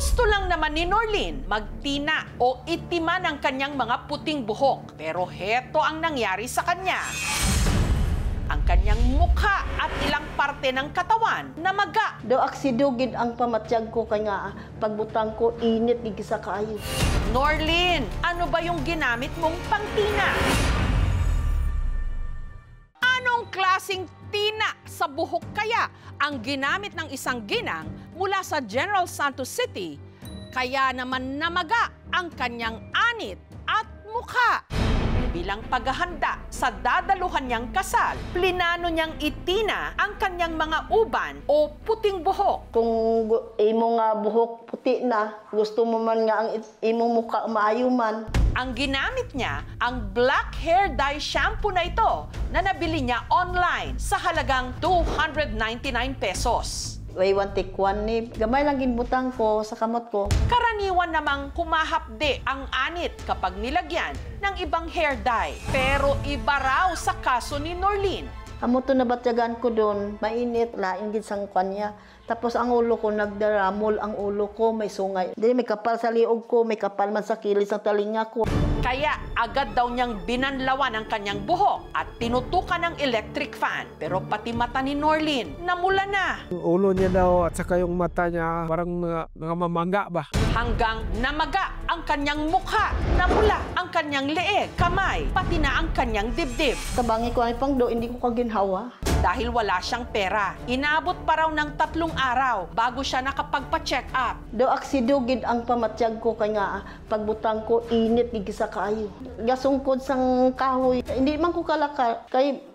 Gusto lang naman ni Norlin magtina o itiman ang kanyang mga puting buhok. Pero heto ang nangyari sa kanya. Ang kanyang mukha at ilang parte ng katawan namaga. Do aksidugid ang pamatyag ko kaya pagbutang ko init di sa kayo. Norlin, ano ba yung ginamit mong pangtina? Anong klaseng tina sa buhok kaya ang ginamit ng isang ginang mula sa General Santos City? Kaya naman namaga ang kanyang anit at mukha. Bilang paghahanda sa dadaluhan niyang kasal, plinano niyang itina ang kanyang mga uban o puting buhok. Kung imo nga buhok puti na, gusto mo man nga ang imong mukha maayo man. Ang ginamit niya, ang black hair dye shampoo na ito na nabili niya online sa halagang 299 pesos. Way one take one ni gamay lang ginbutang ko sa kamot ko. Karaniwan namang humahapde ang anit kapag nilagyan ng ibang hair dye. Pero iba raw sa kaso ni Norlin. Amo to nabatyagan ko doon, mainit, laing gid sang kanya. Tapos ang ulo ko nagdaramol, ang ulo ko may sungay. Dili may kapal sa liog ko, may kapal man sa kilis ng talinga ko. Kaya agad daw niyang binanlawan ang kanyang buhok at tinutukan ng electric fan. Pero pati mata ni Norlin, namula na. Yung ulo niya daw at saka yung mata niya parang mamangga ba? Hanggang namaga ang kanyang mukha, namula ang kanyang leeg, kamay, pati na ang kanyang dibdib. Tabangi ko ay pangdo, hindi ko kaginhawa. Dahil wala siyang pera, inabot pa raw ng 3 araw bago siya nakapagpa-check up. Do aksidugid ang pamatyag ko kaya pagbutang ko init di sa kayo. Gasungkod sang kahoy. Hindi man ko kalaka kay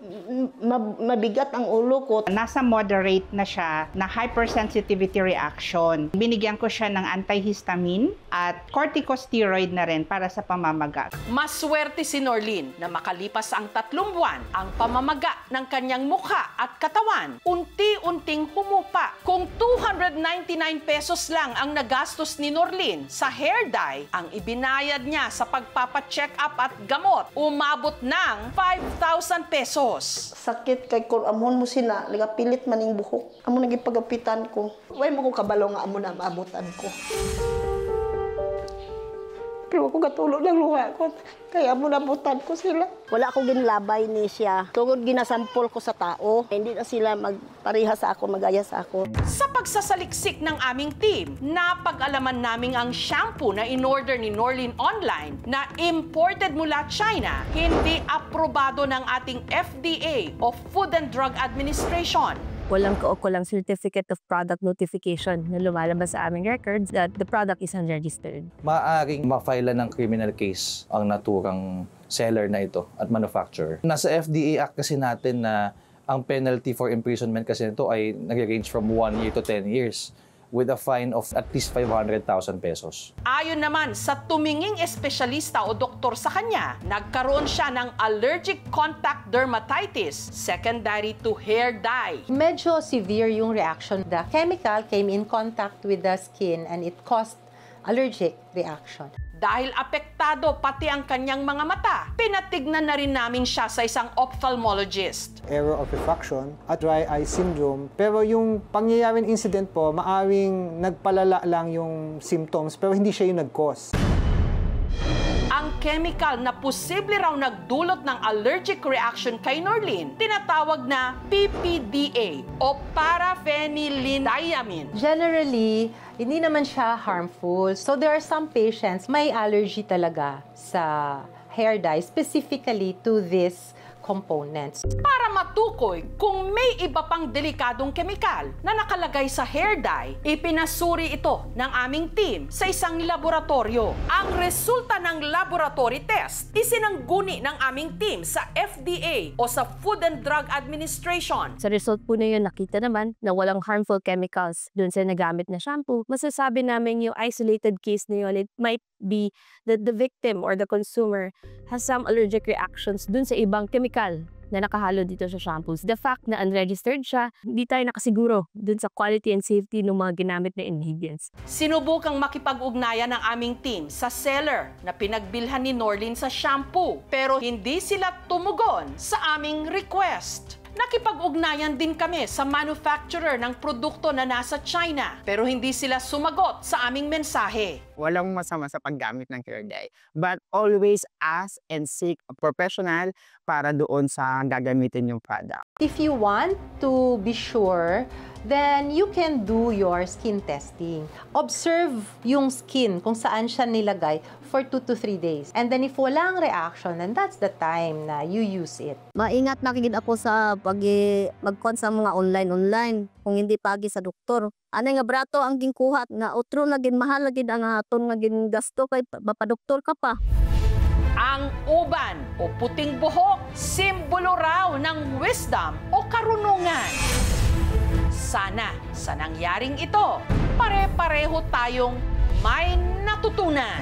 mabigat ang ulo ko. Nasa moderate na siya na hypersensitivity reaction. Binigyan ko siya ng antihistamine at corticosteroid na rin para sa pamamaga. Maswerte si Norlin na makalipas ang 3 buwan, ang pamamaga ng kanyang mukha at katawan unti-unting humupa. Kung 299 pesos lang ang nagastos ni Norlin sa hair dye, ang ibinayad niya sa pagpapa-check up at gamot umabot ng 5,000 pesos. Sakit kay kung amon mo sila, pilit maning buhok. Amo naging pagapitan ko. Way mo ko kabalo nga amo na maabutan ko. Pero ako katulog ng luha ko, kaya amo nabutan ko sila. Wala akong ginlabay ni siya. Tungod ginasampol ko sa tao, hindi na sila magpareha sa ako, magaya sa ako. Sa pagsasaliksik ng aming team, napag-alaman namin ang shampoo na in-order ni Norlin online na imported mula China, hindi aprobado ng ating FDA o Food and Drug Administration. Walang kaukulang certificate of product notification na lumalabas sa aming records that the product is unregistered. Maaaring ma-file ng criminal case ang naturang seller na ito at manufacturer. Nasa FDA Act kasi natin na ang penalty for imprisonment kasi nito ay nag-range from 1 year to 10 years with a fine of at least 500,000 pesos. Ayon naman sa tuminging espesyalista o doktor sa kanya, nagkaroon siya ng allergic contact dermatitis secondary to hair dye. Medyo severe yung reaction. The chemical came in contact with the skin and it caused allergic reaction. Dahil apektado pati ang kanyang mga mata, pinatignan na rin namin siya sa isang ophthalmologist. Error of refraction at dry eye syndrome. Pero yung pangyayaring incident po, maaaring nagpalala lang yung symptoms pero hindi siya yung nag-cause. Ang chemical na posible raw nagdulot ng allergic reaction kay Norlin, tinatawag na PPDA o paraphenylenediamine. Generally, hindi naman siya harmful. So there are some patients may allergy talaga sa hair dye, specifically to this components. Para matukoy kung may iba pang delikadong kemikal na nakalagay sa hair dye, ipinasuri ito ng aming team sa isang laboratorio. Ang resulta ng laboratory test, isinangguni ng aming team sa FDA o sa Food and Drug Administration. Sa result po na yun, nakita naman na walang harmful chemicals dun sa nagamit na shampoo. Masasabi namin yung isolated case na yun, it might be that the victim or the consumer has some allergic reactions dun sa ibang chemical na nakahalo dito sa shampoos. The fact na unregistered siya, hindi tayo nakasiguro dun sa quality and safety ng mga ginamit na ingredients. Sinubukang makipag-ugnayan ng aming team sa seller na pinagbilhan ni Norlin sa shampoo, pero hindi sila tumugon sa aming request. Nakipag-ugnayan din kami sa manufacturer ng produkto na nasa China, pero hindi sila sumagot sa aming mensahe. Walang masama sa paggamit ng hair dye. But always ask and seek a professional para doon sa gagamitin yung product. If you want to be sure, then you can do your skin testing. Observe yung skin kung saan siya nilagay for 2 to 3 days. And then if walang reaction, then that's the time na you use it. Maingat nakikid ako sa mag-con sa mga online kung hindi pagi sa doktor. Ano nga brato ang gingkuhat na utro na gin mahal gid ang aton nga gin gasto kay mapadoktor ka pa. Ang uban o puting buhok, simbolo raw ng wisdom o karunungan. Sana sa nangyaring ito, pare-pareho tayong may natutunan.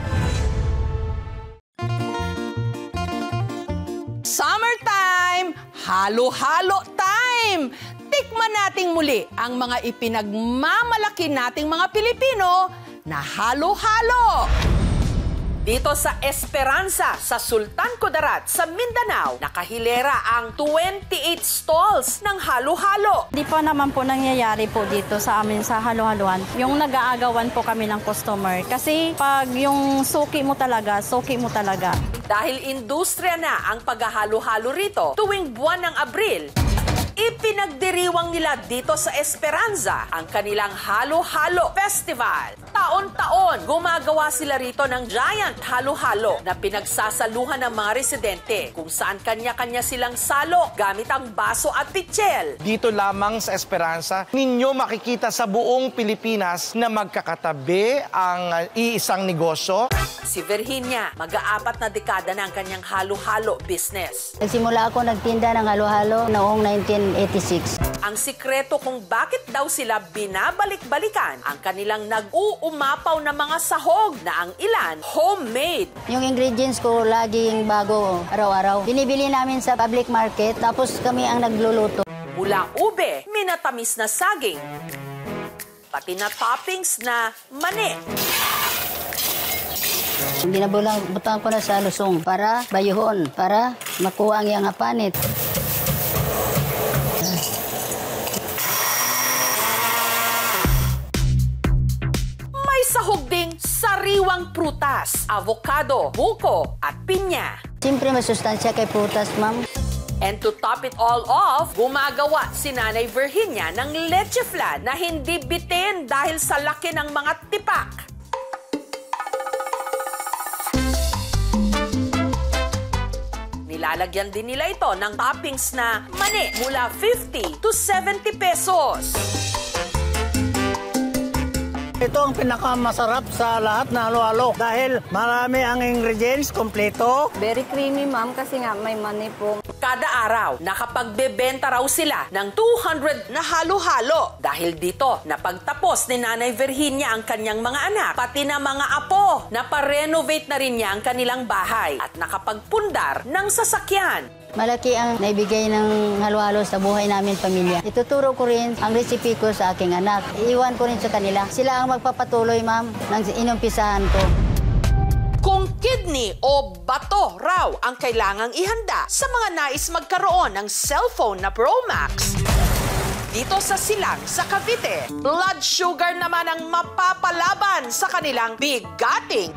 Summertime! Halo-halo time! Tikman nating muli ang mga ipinagmamalaki nating mga Pilipino na halo-halo. Dito sa Esperanza, sa Sultan Kudarat, sa Mindanao, nakahilera ang 28 stalls ng halo-halo. Di po naman po nangyayari po dito sa amin sa halo-haluan. Yung nag-aagawan po kami ng customer. Kasi pag yung suki mo talaga. Dahil industriya na ang paghahalo-halo rito tuwing buwan ng Abril, ipinagdiriwang nila dito sa Esperanza ang kanilang Halo-Halo Festival. Taon-taon, gumagawa sila rito ng giant halo-halo na pinagsasaluhan ng mga residente kung saan kanya-kanya silang salo gamit ang baso at pichel. Dito lamang sa Esperanza, ninyo makikita sa buong Pilipinas na magkakatabi ang iisang negosyo. Si Virginia, mag-aapat na dekada na ang kanyang halo-halo business. Nagsimula ako nagtinda ng halo-halo noong 1986. Ang sikreto kung bakit daw sila binabalik-balikan ang kanilang nag-uumapaw na mga sahog na ang ilan homemade. Yung ingredients ko laging bago araw-araw. Binibili namin sa public market tapos kami ang nagluluto. Mula ube, minatamis na saging, pati na toppings na mani. Binabutan ko na sa lusong para bayuhon, para makuha ang iyang panit. May sahog ding sariwang prutas, avocado, buko at pinya. Siyempre masustansya kay prutas, ma'am. And to top it all off, gumagawa si Nanay Virginia ng leche flan na hindi bitin dahil sa laki ng mga tipak. Nilalagyan din nila ito ng toppings na mani mula 50 to 70 pesos. Ito ang pinakamasarap sa lahat na halo-halo dahil marami ang ingredients, kompleto. Very creamy, ma'am, kasi nga may mani po. Kada araw, nakapagbebenta raw sila ng 200 na halo-halo. Dahil dito, napagtapos ni Nanay Virginia ang kanyang mga anak, pati na mga apo. Naparenovate na rin niya ang kanilang bahay at nakapagpundar ng sasakyan. Malaki ang naibigay ng halo-halo sa buhay namin pamilya. Ituturo ko rin ang recipe ko sa aking anak. Iiwan ko rin sa kanila. Sila ang magpapatuloy, ma'am, ng inumpisahan ko. Kung kidney o bato raw ang kailangang ihanda sa mga nais magkaroon ng cellphone na Pro Max, dito sa Silang sa Cavite, blood sugar naman ang mapapalaban sa kanilang bigating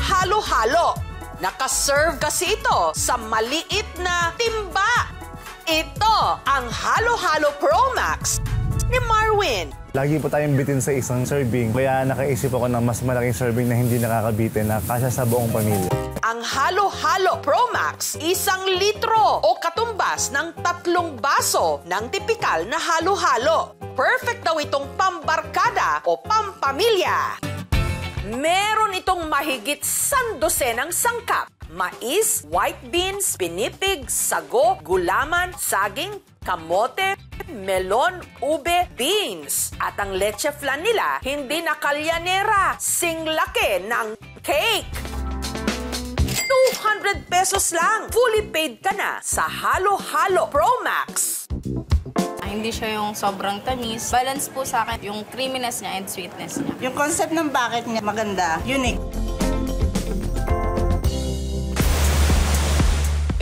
halo-halo. Nakaserve kasi ito sa maliit na timba. Ito ang Halo-Halo Pro Max ni Marwin. Lagi po tayong bitin sa isang serving, kaya nakaisip ako ng mas malaking serving na hindi nakakabitin na kasya sa buong pamilya. Ang Halo-Halo Pro Max, 1 litro o katumbas ng 3 baso ng tipikal na halo-halo. Perfect daw itong pambarkada o pampamilya. Meron itong mahigit 100 ng sangkap. Mais, white beans, pinipig, sago, gulaman, saging, kamote, melon, ube, beans. At ang leche flan nila, hindi na kalyanera, singlaki ng cake. 200 pesos lang. Fully paid ka na sa Halo-Halo Pro Max. Hindi siya yung sobrang tamis. Balance po sa akin yung creaminess niya and sweetness niya. Yung concept ng bucket niya maganda, unique.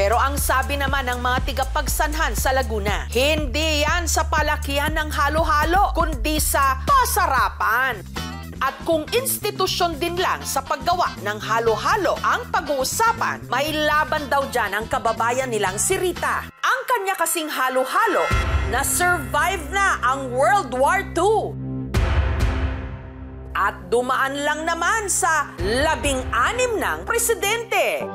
Pero ang sabi naman ng mga tigapagsanhan sa Laguna, hindi yan sa palakihan ng halo-halo, kundi sa pasarapan. At kung institusyon din lang sa paggawa ng halo-halo ang pag-uusapan, may laban daw dyan ang kababayan nilang si Rita. Ang kanya kasing halo-halo na survive na ang World War II. At dumaan lang naman sa 16 ng presidente.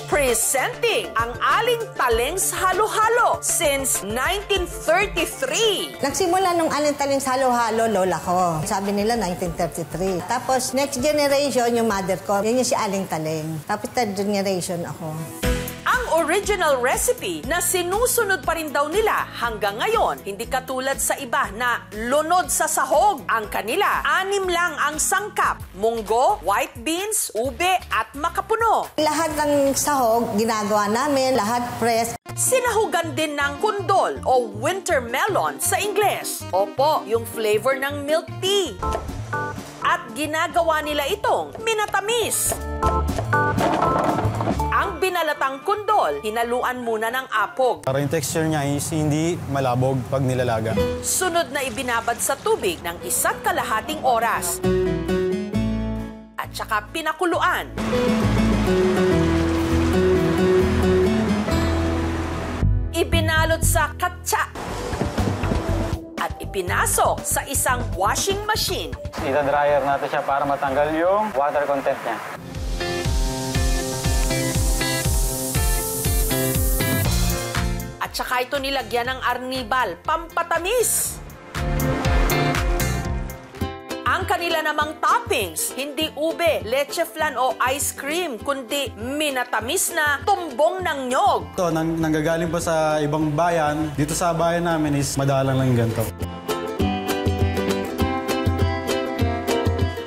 Presenting ang Aling Taleng's Halo-Halo since 1933. Nagsimula nung Aling Taleng's Halo-Halo, lola ko. Sabi nila 1933. Tapos next generation, yung mother ko, yun yung si Aling Taleng. Tapos third generation ako. Ang original recipe na sinusunod pa rin daw nila hanggang ngayon, hindi katulad sa iba na lunod sa sahog. Ang kanila, 6 lang ang sangkap: munggo, white beans, ube at makapuno. Lahat ng sahog, ginagawa namin, lahat press. Sinahugan din ng kundol o winter melon sa Ingles. Opo, yung flavor ng milk tea. At ginagawa nila itong minatamis. Ang binalatang kundol, hinaluan muna ng apog. Para yung texture niya is hindi malabog pag nilalaga. Sunod na ibinabad sa tubig ng 1.5 oras. At saka pinakuluan. Ibinalot sa katsa. At ipinasok sa isang washing machine. Ita-dryer natin siya para matanggal yung water content niya. At saka ito nilagyan ng arnibal, pampatamis. Ang kanila namang toppings, hindi ube, leche flan o ice cream, kundi minatamis na tumbong ng nyog. Ito, nanggagaling pa sa ibang bayan. Dito sa bayan namin is madalang lang ganito.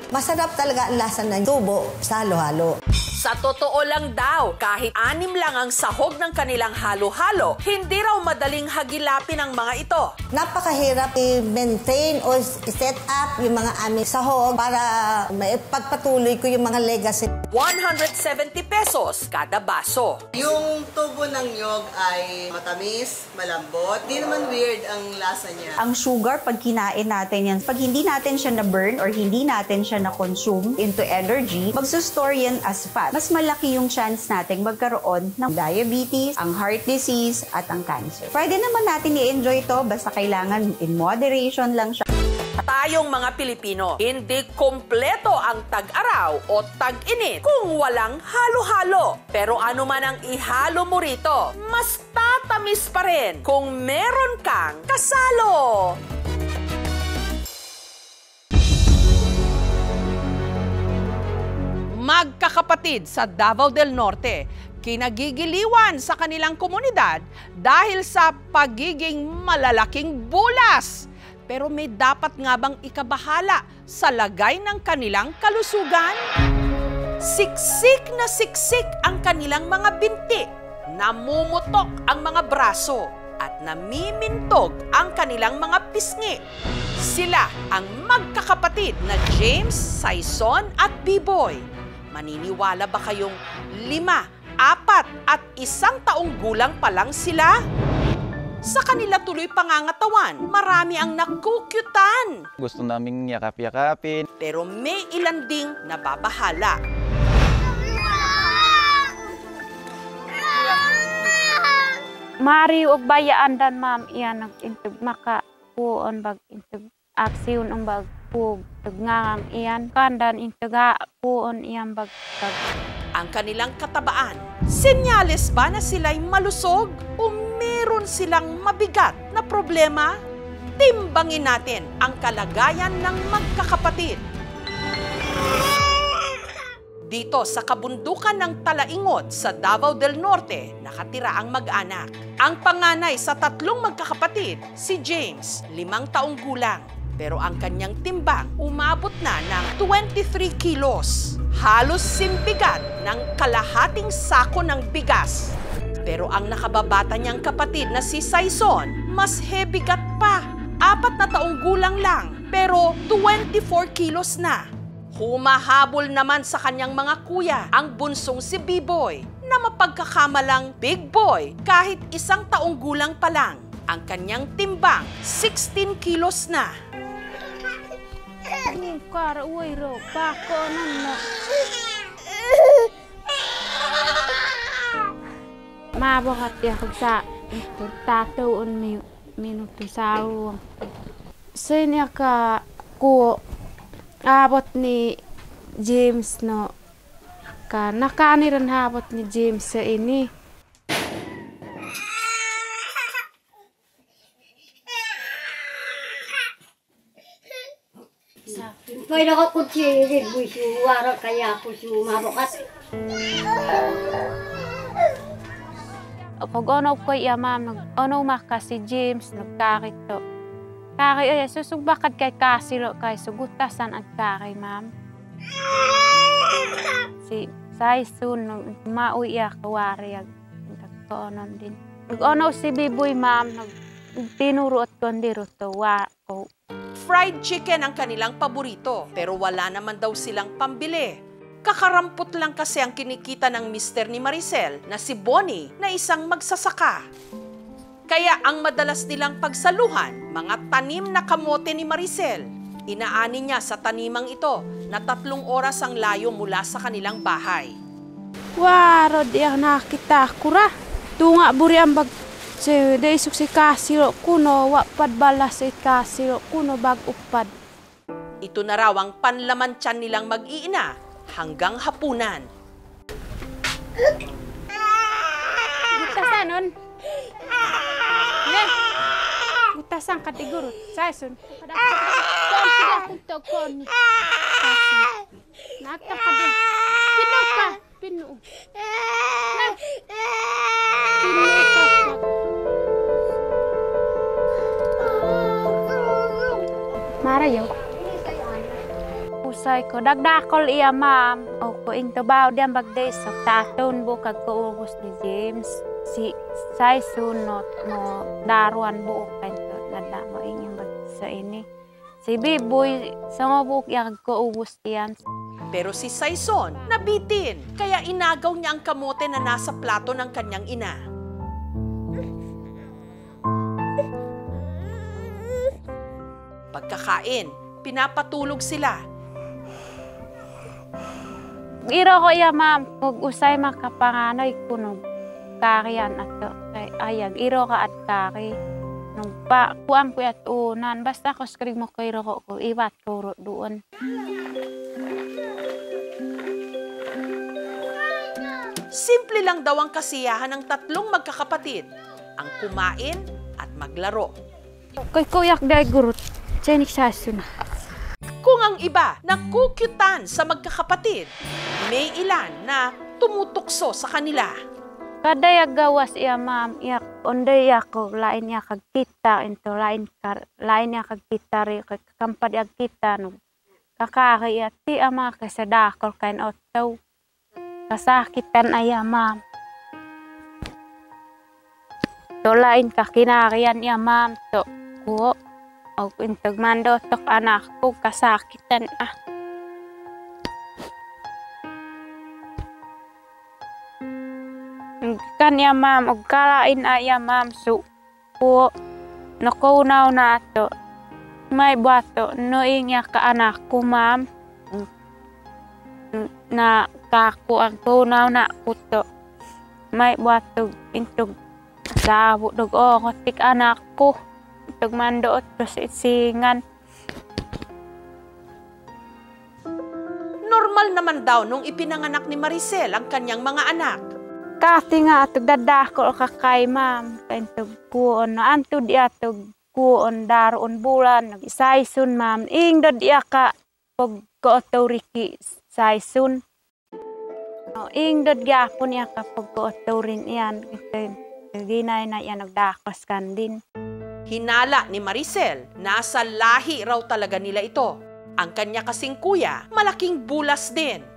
Masarap talaga ang lasa ng tubo sa halo-halo. Sa totoo lang daw, kahit 6 lang ang sahog ng kanilang halo-halo, hindi raw madaling hagilapin ang mga ito. Napakahirap i-maintain o i-set up yung mga aming sahog para maipagpatuloy ko yung mga legacy. 170 pesos kada baso. Yung tubo ng nyog ay matamis, malambot. Di naman weird ang lasa niya. Ang sugar, pag kinain natin yan, pag hindi natin siya na-burn or hindi natin siya na-consume into energy, magsustorye yan as fat. Mas malaki yung chance natin magkaroon ng diabetes, ang heart disease, at ang cancer. Pwede naman natin i-enjoy ito, basta kailangan in moderation lang siya. Tayong mga Pilipino, hindi kompleto ang tag-araw o tag-init kung walang halo-halo. Pero ano man ang ihalo mo rito, mas tatamis pa rin kung meron kang kasalo. Magkakapatid sa Davao del Norte, kinagigiliwan sa kanilang komunidad dahil sa pagiging malalaking bulas. Pero may dapat nga bang ikabahala sa lagay ng kanilang kalusugan? Siksik na siksik ang kanilang mga binti, namumutok ang mga braso, at namimintog ang kanilang mga pisngi. Sila ang magkakapatid na James, Saison at B-Boy. Maniniwala ba kayong 5, 4 at 1 taong gulang pa lang sila? Sa kanila tuloy pangangatawan, marami ang nakukyutan. Gusto naming yakap-yakapin. Pero may ilan ding nababahala. Mari og bayaan dan ma'am iyan nagintug makapuon bag intug aksyon ang bag pug tugngang iyan kandan intuga puon iyan bag. Ang kanilang katabaan, senyales ba na sila'y malusog o meron silang mabigat na problema? Timbangin natin ang kalagayan ng magkakapatid. Dito sa kabundukan ng Talaingot sa Davao del Norte, nakatira ang mag-anak. Ang panganay sa 3 magkakapatid, si James, 5 taong gulang. Pero ang kanyang timbang umabot na ng 23 kilos. Halos simbigat ng kalahating sako ng bigas. Pero ang nakababata niyang kapatid na si Saison, mas hebigat pa. 4 na taong gulang lang, pero 24 kilos na. Humahabol naman sa kanyang mga kuya ang bunsong si B-Boy na mapagkakamalang big boy kahit 1 taong gulang pa lang. Ang kanyang timbang, 16 kilos na. Mabakat ya sa tataon minuto sa uwang. Sanya ka ko abot ni James no ka nakaniran habot ni James sa ini. Kaya ako kutsirin mo wara kaya ako mabakat. Pag ano ko iya ma'am, ano maka si James nagkakit to. Kaki ay susubakad kay kasilo kay sugutasan at kaki ma'am. Si Saisun mauwi iya kawari ag nagkoonon din. Nag-ano si Biboy ma'am, tinuro at kondiro to ko. Fried chicken ang kanilang paborito, pero wala naman daw silang pambili. Kakarampot lang kasi ang kinikita ng mister ni Maricel na si Bonnie na isang magsasaka. Kaya ang madalas nilang pagsaluhan, mga tanim na kamote ni Maricel. Inaani niya sa tanimang ito na 3 oras ang layo mula sa kanilang bahay. Waro di ang nakita ko ra. Tunga buri ang bag daisok si kasiro kuno wapad balas si kasiro kuno bag upad. Ito na raw ang panlaman tiyan nilang mag-iina hanggang hapunan. Butasan nun. Butasan ka digurut. Sasun. Nakta ka din. Pino ka. Pino. Pino ka. Marayo. Usay ko dagdakol iya ma'am o ko intabaw diyan bagday sa taton bukag ko ubos ni James si Saisun no daruan buok kanto nada mo inyong bag sa ini si Biboy sa mabuk ya ko ubos diyan. Pero si Saison nabitin kaya inagaw niya ang kamote na nasa plato ng kanyang ina. Pagkakain, pinapatulog sila. Iro ko iya ma'am, kung usay makapanganoy kunog kariyan ato kay ayag iro ka at kari nung pa kuang ko at unan basta ko skrig mo ko iro ko iwat ko doon. Simple lang daw ang kasiyahan ng 3 magkakapatid, ang kumain at maglaro. Koy kuyak day gurut, chenik sasun. Kung ang iba nakukyutan sa magkakapatid, may ilan na tumutukso sa kanila. Kada gawas iya ma'am, iya onday ako lain iya kagkita into lain iya kagkita ri kampad iya kita no. Kakaki iya ti ama kasadakol kain otaw. Kasakitan aya ma'am. To lain kakinarian iya ma'am to ko og intag mando tok anak ko kasakitan ah. Kanya ma'am og kalain aya ma'am su po nakunaw na ato may bato noing ya ka anak ko ma'am na kako ang kunaw na kuto may bato intog sabo dog o tik anak ko intog mandoot sa isingan. Normal naman daw nung ipinanganak ni Maricel ang kanyang mga anak. Kasi nga atog dadako kakay ma'am kaintog kuon no anto di atog kuon daron bulan nag-Saisun ma'am ingdod iya ka pag ko authority Saisun no ingdod gyapon iya ka pag ko authority iyan ginay na iya nagdakos kan din. Hinala ni Maricel nasa lahi raw talaga nila ito. Ang kanya kasing kuya malaking bulas din.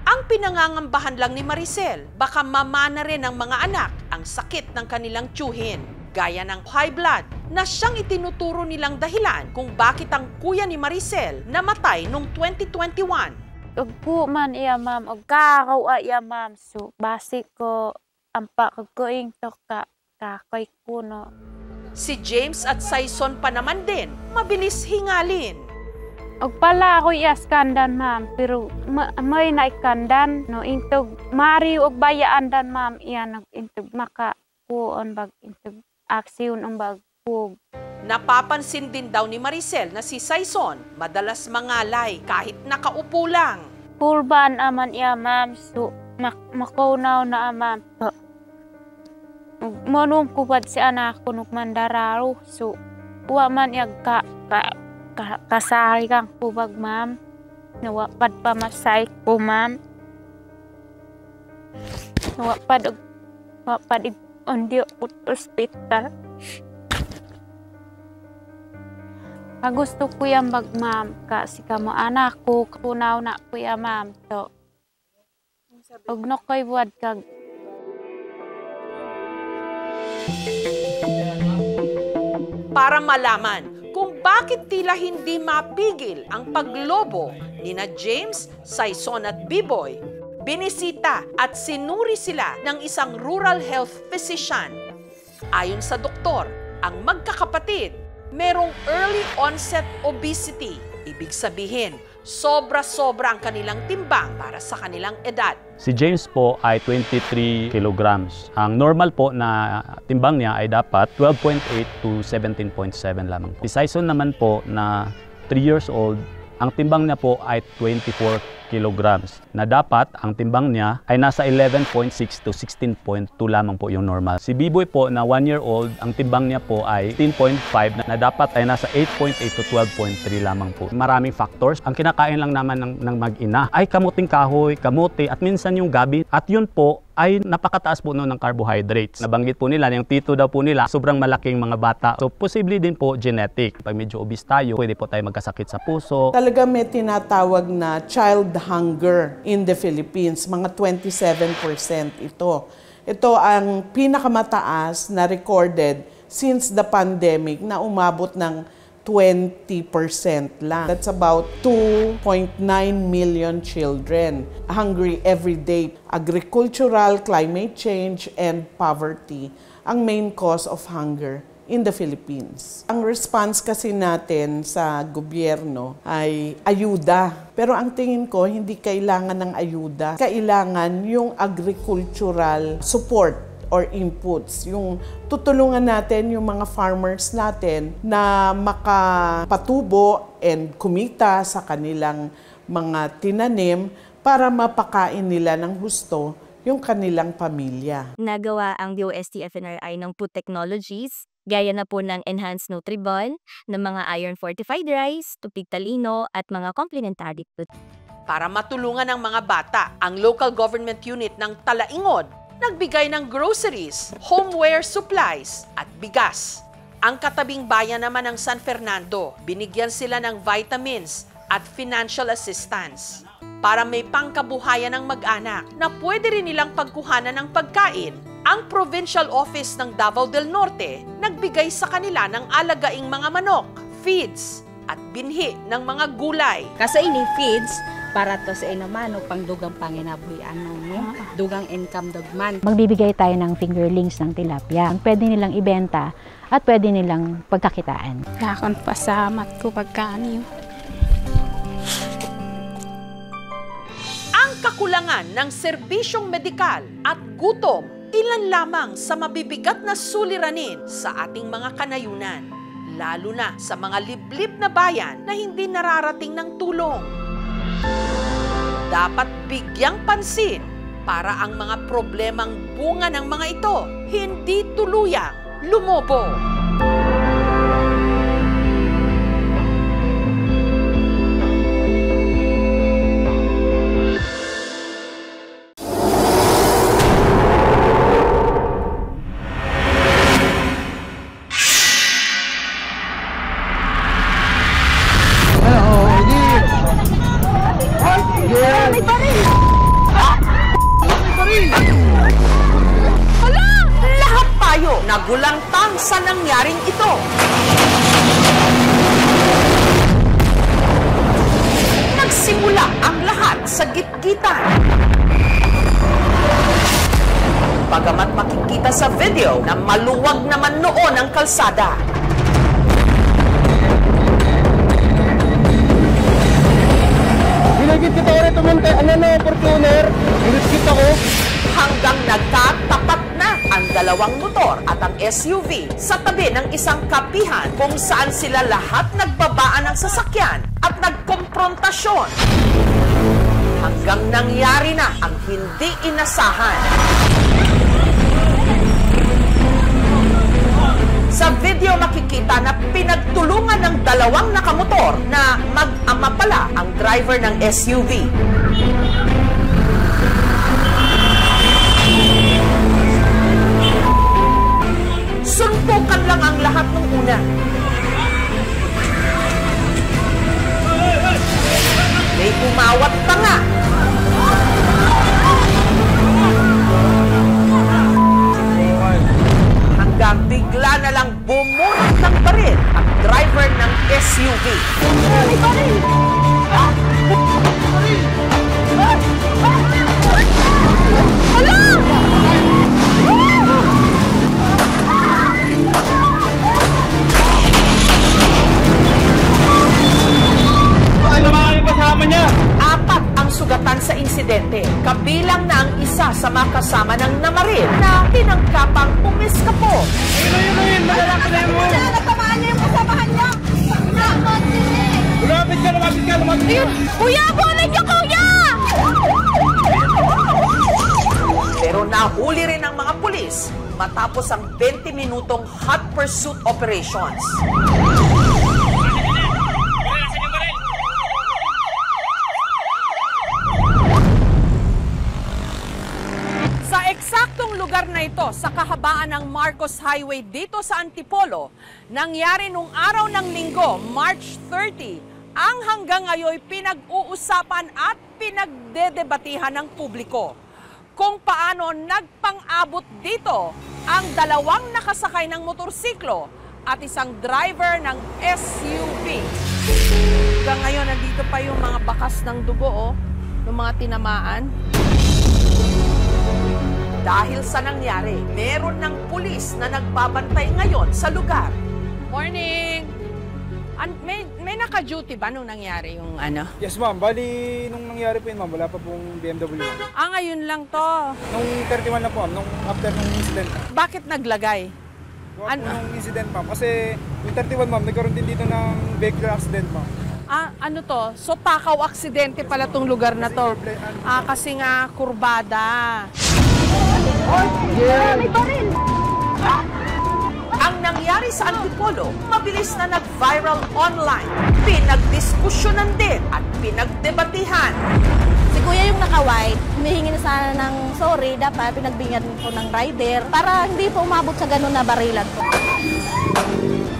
Ang pinangangambahan lang ni Maricel, baka mamana rin ng mga anak ang sakit ng kanilang tiyuhin, gaya ng high blood, na siyang itinuturo nilang dahilan kung bakit ang kuya ni Maricel namatay noong 2021. Ugpo man iya ma'am, og kakaw iya ma'am. So, basic ko, ampa kagkuing to kakoy kuno. Si James at Saison pa naman din, mabilis hingalin. Og pala ako iaskandan ma'am, pero may naikandan, no, intog mari og bayaan dan ma'am, iya nag-intog makakuon bag intog aksyon ang bag pug. Napapansin din daw ni Maricel na si Saison madalas mangalay kahit nakaupo lang. Pulban aman iya ma'am, so makunaw na ma'am. Manong kubad si anak ko nuk mandararo, so wa man iya kasari kang kubag ma'am. Nawapad pa masay ko ma'am. Nawapad ondio ut hospital. Gusto ko yan ma'am, kasi kamo anak ko, kunaw na ko yan ma'am. So, huwag na ko'y buwad kag. Para malaman kung bakit tila hindi mapigil ang paglobo ni na James, Saison at B-Boy, binisita at sinuri sila ng isang rural health physician. Ayon sa doktor, ang magkakapatid merong early onset obesity. Ibig sabihin, sobra-sobra ang kanilang timbang para sa kanilang edad. Si James po ay 23 kilograms. Ang normal po na timbang niya ay dapat 12.8 to 17.7 lamang po. Si Saison naman po na 3 years old, ang timbang niya po ay 24 kilograms. Na dapat ang timbang niya ay nasa 11.6 to 16.2 lamang po yung normal. Si B-Boy po na 1 year old, ang timbang niya po ay 10.5 na dapat ay nasa 8.8 to 12.3 lamang po. Maraming factors. Ang kinakain lang naman ng mag-ina ay kamuting kahoy, kamote at minsan yung gabi. At yun po ay napakataas po noon ng carbohydrates. Nabanggit po nila, yung tito daw po nila, sobrang malaking mga bata. So, posible din po genetic. Pag medyo obese tayo, pwede po tayo magkasakit sa puso. Talaga may tinatawag na child hunger in the Philippines. Mga 27% ito. Ito ang pinakamataas na recorded since the pandemic na umabot ng 20% lang. That's about 2.9 million children hungry every day. Agricultural, climate change, and poverty ang main cause of hunger in the Philippines. Ang response kasi natin sa gobyerno ay ayuda. Pero ang tingin ko, hindi kailangan ng ayuda. Kailangan yung agricultural support or inputs, yung tutulungan natin yung mga farmers natin na makapatubo and kumita sa kanilang mga tinanim para mapakain nila ng husto yung kanilang pamilya. Nagawa ang DOST-FNRI ng food technologies, gaya na po ng Enhanced Nutribon, ng mga iron fortified rice, tupig talino, at mga complementary food. Para matulungan ang mga bata, ang local government unit ng Talaingod nagbigay ng groceries, homeware supplies at bigas. Ang katabing bayan naman ng San Fernando, binigyan sila ng vitamins at financial assistance para may pangkabuhayan ng mag-anak na pwede rin nilang pagkuhanan ng pagkain. Ang Provincial Office ng Davao del Norte nagbigay sa kanila ng alagaing mga manok, feeds at binhi ng mga gulay. Kasi ini feeds para to sa inamano pang dugang panginabuhian no? Dugang income dugman. Magbibigay tayo ng fingerlings ng tilapia. Pwede nilang ibenta at pwede nilang pagkakitaan. Lakon pasamat ko pagkaniyo. Ang kakulangan ng serbisyong medikal at gutom, ilan lamang sa mabibigat na suliranin sa ating mga kanayunan, lalo na sa mga liblib na bayan na hindi nararating ng tulong. Dapat bigyang pansin para ang mga problemang bunga ng mga ito hindi tuluyang lumobo. Hala! Lahat tayo nagulantang sa nangyaring ito. Nagsimula ang lahat video na maluwag naman noon ang kalsada. Binagit kita ko rin tumunta, Fortuner, binagit kita ko. Hanggang nagkatapat na ang dalawang motor at ang SUV sa tabi ng isang kapihan kung saan sila lahat nagbabaan ng sasakyan at nagkomprontasyon. Hanggang nangyari na ang hindi inasahan. Sa video makikita na pinagtulungan ng dalawang nakamotor na mag-ama pala ang driver ng SUV. Suntukan lang ang lahat ng una. May umawat pa nga. Hanggang bigla na lang bumunot ng baril ang driver ng SUV. Apat ang sugatan sa insidente, kabilang na ang isa sa makasama ng namaril na tinangkapang umiskapo. Ayun, malalaman mo. Natamaan niya yung kasamahan niya. Lumapit ka. Kuya, bunin niyo, kuya! Pero nahuli rin ang mga pulis matapos ang 20 minutong hot pursuit operations. Sa eksaktong lugar na ito, sa kahabaan ng Marcos Highway dito sa Antipolo, nangyari nung araw ng Linggo, March 30, ang hanggang ngayon pinag-uusapan at pinagdedebatihan ng publiko. Kung paano nagpang-abot dito ang dalawang nakasakay ng motorsiklo at isang driver ng SUV. Hanggang ngayon, nandito pa yung mga bakas ng dugo, yung mga tinamaan. Dahil sa nangyari, meron ng pulis na nagbabantay ngayon sa lugar. Morning! May naka-duty ba nung nangyari yung ano? Yes, ma'am. Bali, nung nangyari po yun, ma'am, wala pa pong BMW. Ngayon lang to. Nung 31 na po, ma'am, nung after ng incident. Bakit naglagay? Nung incident, ma'am. Kasi yung 31, ma'am, nagkaroon din dito ng vehicular accident, ma'am. Ano to? So, takaw aksidente pala tong lugar na to. Kasi nga, kurbada. Yeah. May baril! Ang nangyari sa Antipolo, mabilis na nag-viral online. Pinagdiskusyonan din at pinagdebatihan. Si Kuya yung naka-white, humihingi na sana ng sorry, dapat pinagbingan po ng rider para hindi po umabot sa ganun na barilan po.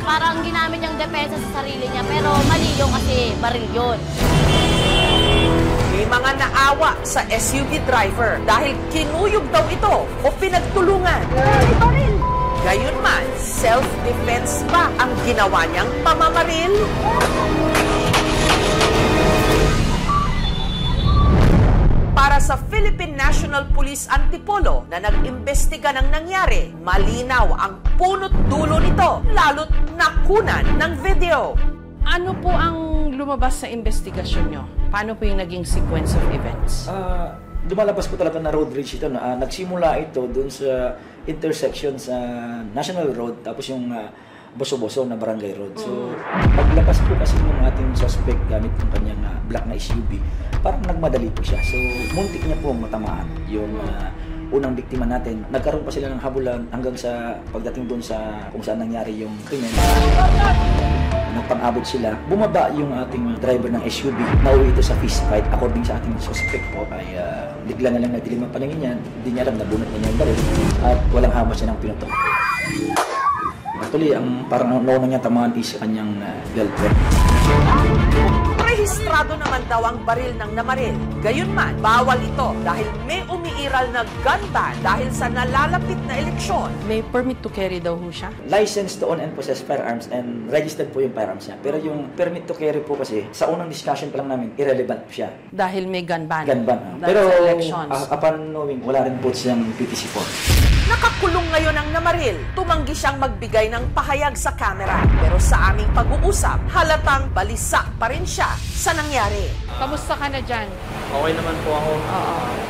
Parang ginamit niyang depensa sa sarili niya, pero mali yung kasi baril yun. May mga naawa sa SUV driver dahil kinuyog daw ito o pinagtulungan. Gayunman, self-defense ba ang ginawa niyang pamamaril? Para sa Philippine National Police Antipolo na nag-imbestiga ng nangyari, malinaw ang punot dulo nito, lalo't nakunan ng video. Ano po ang lumabas sa investigasyon nyo? Paano po yung naging sequence of events? Lumalabas po talaga na road rage ito. Nagsimula ito doon sa intersection sa National Road, tapos yung Boso-Boso na Barangay Road. So, paglabas po kasi ng ating suspect gamit ng kanyang black na SUV, parang nagmadali po siya. So, muntik niya po matamaan yung unang biktima natin. Nagkaroon pa sila ng habulan hanggang sa pagdating doon sa kung saan nangyari yung krimen. Nagpang-abot sila. Bumaba yung ating driver ng SUV. Nauwi ito sa fist fight. According sa ating suspect po ay bigla na lang nadilim ang paningin niya. Hindi niya alam na bunot niya yung baril at walang hamas siya ng pinutok. Actually, ang parang nauna niya tamaan is sa kanyang girlfriend. Rehistrado naman daw ang baril ng namaril. Gayunman, bawal ito dahil may umiiral na gun ban dahil sa nalalapit na eleksyon. May permit to carry daw ho siya? License to own and possess firearms and registered po yung firearms niya. Pero yung permit to carry po kasi, sa unang discussion pa lang namin, irrelevant po siya. Dahil may gun ban? Gun ban. Dahil pero sa elections. Upon knowing, wala rin po siyang PTC form. Nakakulong ngayon ang namaril. Tumanggi siyang magbigay ng pahayag sa kamera. Pero sa aming pag-uusap, halatang balisa pa rin siya sa nangyari. Kamusta ka na dyan? Okay naman po ako.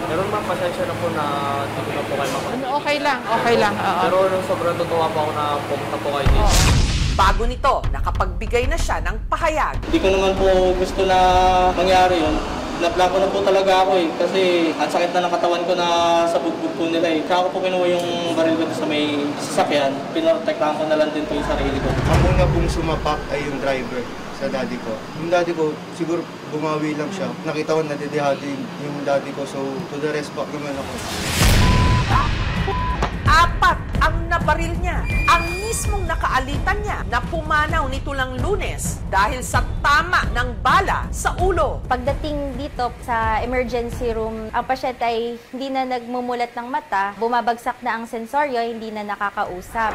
Pero ma'am, pasensya na po na hindi ko na po kayo makakalala. Okay lang. Pero sobrang totoo po ako na pumunta po kayo dito. Bago nito, nakapagbigay na siya ng pahayag. Hindi ko naman po gusto na mangyari yun. Naplako na po talaga ako kasi ang sakit na ng katawan ko na sa bugbog po nila Kaya ako po kinuha yung baril ko sa may sasakyan, pinoprotektahan ko na lang din po yung sarili ko. Ang una pong sumapak ay yung driver sa daddy ko. Yung daddy ko, siguro bumawi lang siya. Nakita ko nadidihado yung daddy ko, so to the rest back naman ako. 4 ang nabaril niya. Ang mismong nakaalitan niya na pumanaw nito lang Lunes dahil sa tama ng bala sa ulo. Pagdating dito sa emergency room, ang pasyente ay hindi na nagmumulat ng mata, bumabagsak na ang sensoryo, hindi na nakakausap.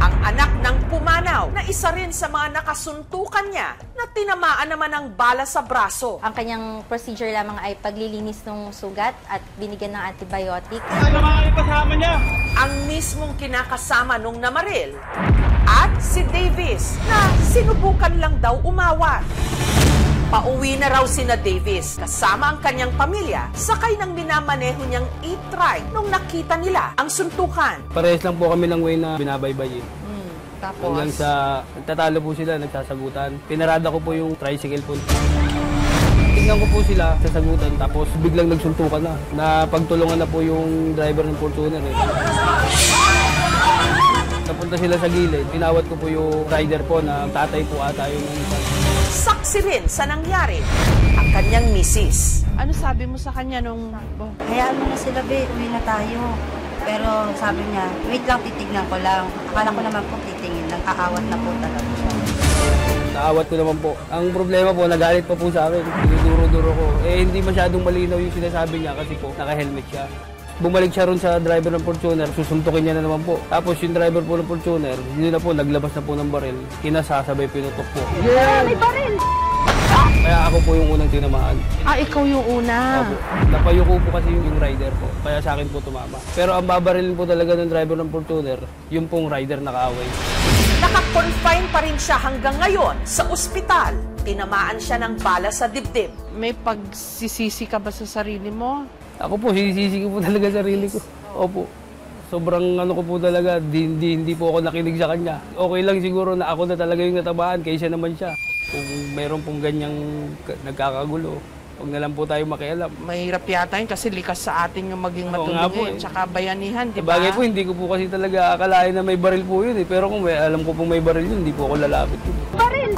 Ang anak ng pumanaw na isa rin sa mga nakasuntukan niya na tinamaan naman ng bala sa braso. Ang kanyang procedure lamang ay paglilinis ng sugat at binigyan ng antibiotic. Ano mga kasama niya? Ang mismong kinakasama nung namaril at si Davis na sinubukan lang daw umawat. Pauwi na raw sina Davis kasama ang kanyang pamilya sakay ng minamaneho niyang e-trike nung nakita nila ang suntukan. Parehas lang po kami ng way na binabaybay. Tapos? Hanggang sa nagtatalo po sila, nagsasagutan. Pinarada ko po yung tricycle po. Tingnan ko po sila sasagutan tapos biglang nagsuntukan na. Napagtulungan na po yung driver ng Fortuner. Napunta sila sa gilid. Tinawat ko po yung rider po na tatay po ata yung Saksi rin sa nangyari ang kanyang misis. Ano sabi mo sa kanya nung... Hayaan mo na sila, babe. Uwi na tayo. Pero sabi niya, wait lang, titignan ko lang. Akala ko naman po titingin lang. Aawat na po talaga siya. Naawat ko naman po. Ang problema po, nagalit pa po sa akin. Dinuduro-duro ko. Hindi masyadong malinaw yung sinasabi niya kasi po, naka-helmet siya. Bumalik siya ron sa driver ng Fortuner, susuntukin niya na naman po. Tapos yung driver po ng Fortuner, hindi na po, naglabas na po ng baril. Kinasasabay, pinutok po. Yeah! May baril! Kaya ako po yung unang tinamaan. Ikaw yung una? Opo. Napayuko po kasi yung rider po. Kaya sa akin po tumama. Pero ang babarilin po talaga ng driver ng Fortuner, yung pong rider nakaaway. Naka-confine pa rin siya hanggang ngayon sa ospital. Tinamaan siya ng bala sa dibdib. May pagsisisi ka ba sa sarili mo? Ako po, sinisisi ko po talaga sarili ko. Opo. Sobrang ko po talaga, hindi po ako nakinig sa kanya. Okay lang siguro na ako na talaga yung natamaan, kaysa naman siya. Kung mayroon pong ganyang nagkakagulo, huwag na lang po tayo makialam. Mahirap yata yun kasi likas sa atin yung maging matulungin, tsaka bayanihan, di ba? Bagay po, hindi ko po kasi talaga akalain na may baril po yun. Pero kung alam ko po may baril yun, hindi po ako lalapit yun. Baril!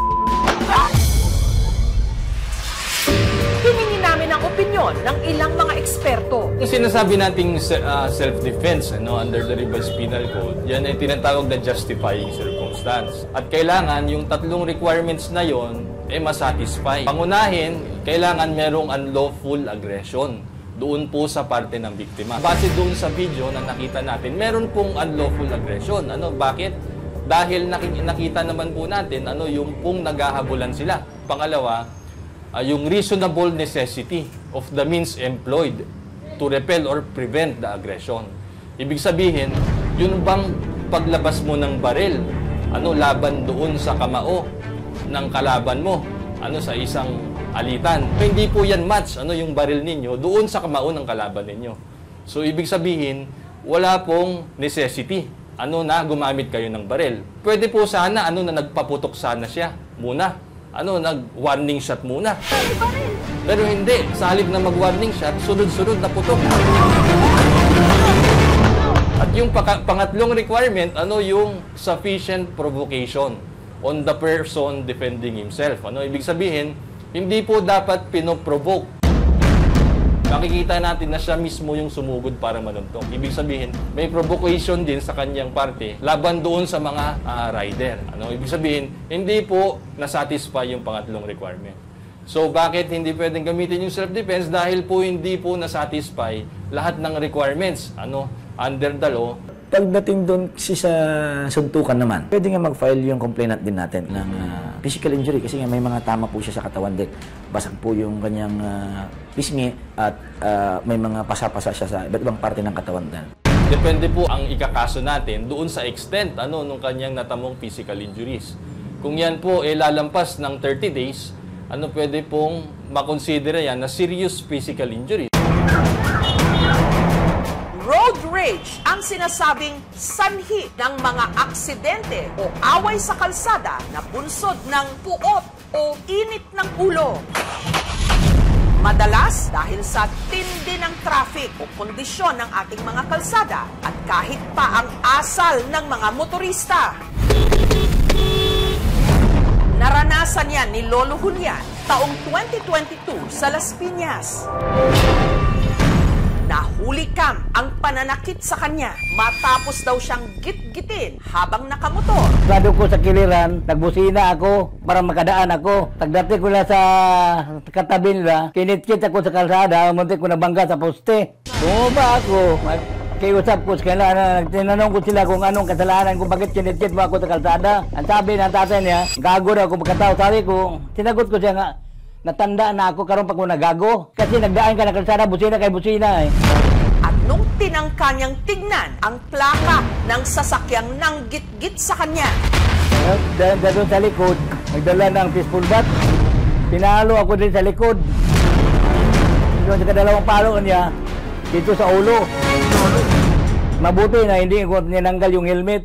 Hiningi namin ang opinyon ng ilang mga eksperto. Yung sinasabi nating self-defense under the Revised Penal Code, yan ay tinatawag na justifying circumstance. At kailangan yung tatlong requirements na yon masatisfy. Pangunahin, kailangan merong unlawful aggression doon po sa parte ng biktima. Base doon sa video na nakita natin, meron pong unlawful aggression. Bakit? Dahil nakita naman po natin yung pong naghahabulan sila. Pangalawa, yung reasonable necessity of the means employed to repel or prevent the aggression. Ibig sabihin, yun bang paglabas mo ng baril, laban doon sa kamao ng kalaban mo, sa isang alitan. Hindi po yan match, yung baril ninyo doon sa kamao ng kalaban ninyo. So, ibig sabihin, wala pong necessity, na gumamit kayo ng baril. Pwede po sana, na nagpaputok sana siya muna. Nag-warning shot muna. Pero hindi. Sa halip na mag-warning shot, sunod-sunod na putok. At yung pangatlong requirement, yung sufficient provocation on the person defending himself. Ibig sabihin, hindi po dapat pinoprovoke. Makikita natin na siya mismo yung sumugod para manuntok. Ibig sabihin, may provocation din sa kanyang parte laban doon sa mga rider. Ibig sabihin, hindi po nasatisfy yung pangatlong requirement. So, bakit hindi pwedeng gamitin yung self-defense? Dahil po hindi po nasatisfy lahat ng requirements under the law. Pagdating doon sa suntukan naman, pwede nga mag-file yung complainant din natin ng physical injury kasi nga may mga tama po siya sa katawan din. Basag po yung kanyang pisngi at may mga pasa-pasa siya sa iba't ibang parte ng katawan din. Depende po ang ikakaso natin doon sa extent nung kanyang natamong physical injuries. Kung yan po lalampas ng 30 days, pwede pong makonsidera yan na serious physical injury. Road rage ang sinasabing sanhi ng mga aksidente o away sa kalsada na bunsod ng puot o init ng ulo. Madalas dahil sa tindi ng traffic o kondisyon ng ating mga kalsada at kahit pa ang asal ng mga motorista. Naranasan yan ni Lolo Julian taong 2022 sa Las Piñas. Nahuli kam ang pananakit sa kanya matapos daw siyang git-gitin habang nakamotor. Lado ko sa kiliran, nagbusina ako para makadaan ako. Pagdating ko na sa katabi nila, kinit-kit ako sa kalsada, muntik ko nabangga sa poste. Bumaba ako. Kiusap ko sa kanila, tinanong ko sila kung anong kasalanan ko, bakit kinit-kit mo ako sa kalsada. Ang sabi ng tatay niya, gago na ako pagkatao. Sabi ko, sinagot ko siya nga, natanda na ako karon pag nagago. Kasi nagdaan ka na kalsada, busina kay busina eh. At nung tinangka niyang tignan ang plaka ng sasakyang nanggit-git sa kanya. Doon sa likod, nagdala ng fistful bat. Pinalo ako din sa likod. Doon sa kadalawang palo niya, dito sa ulo. Mabuti na hindi ko ninanggal yung helmet.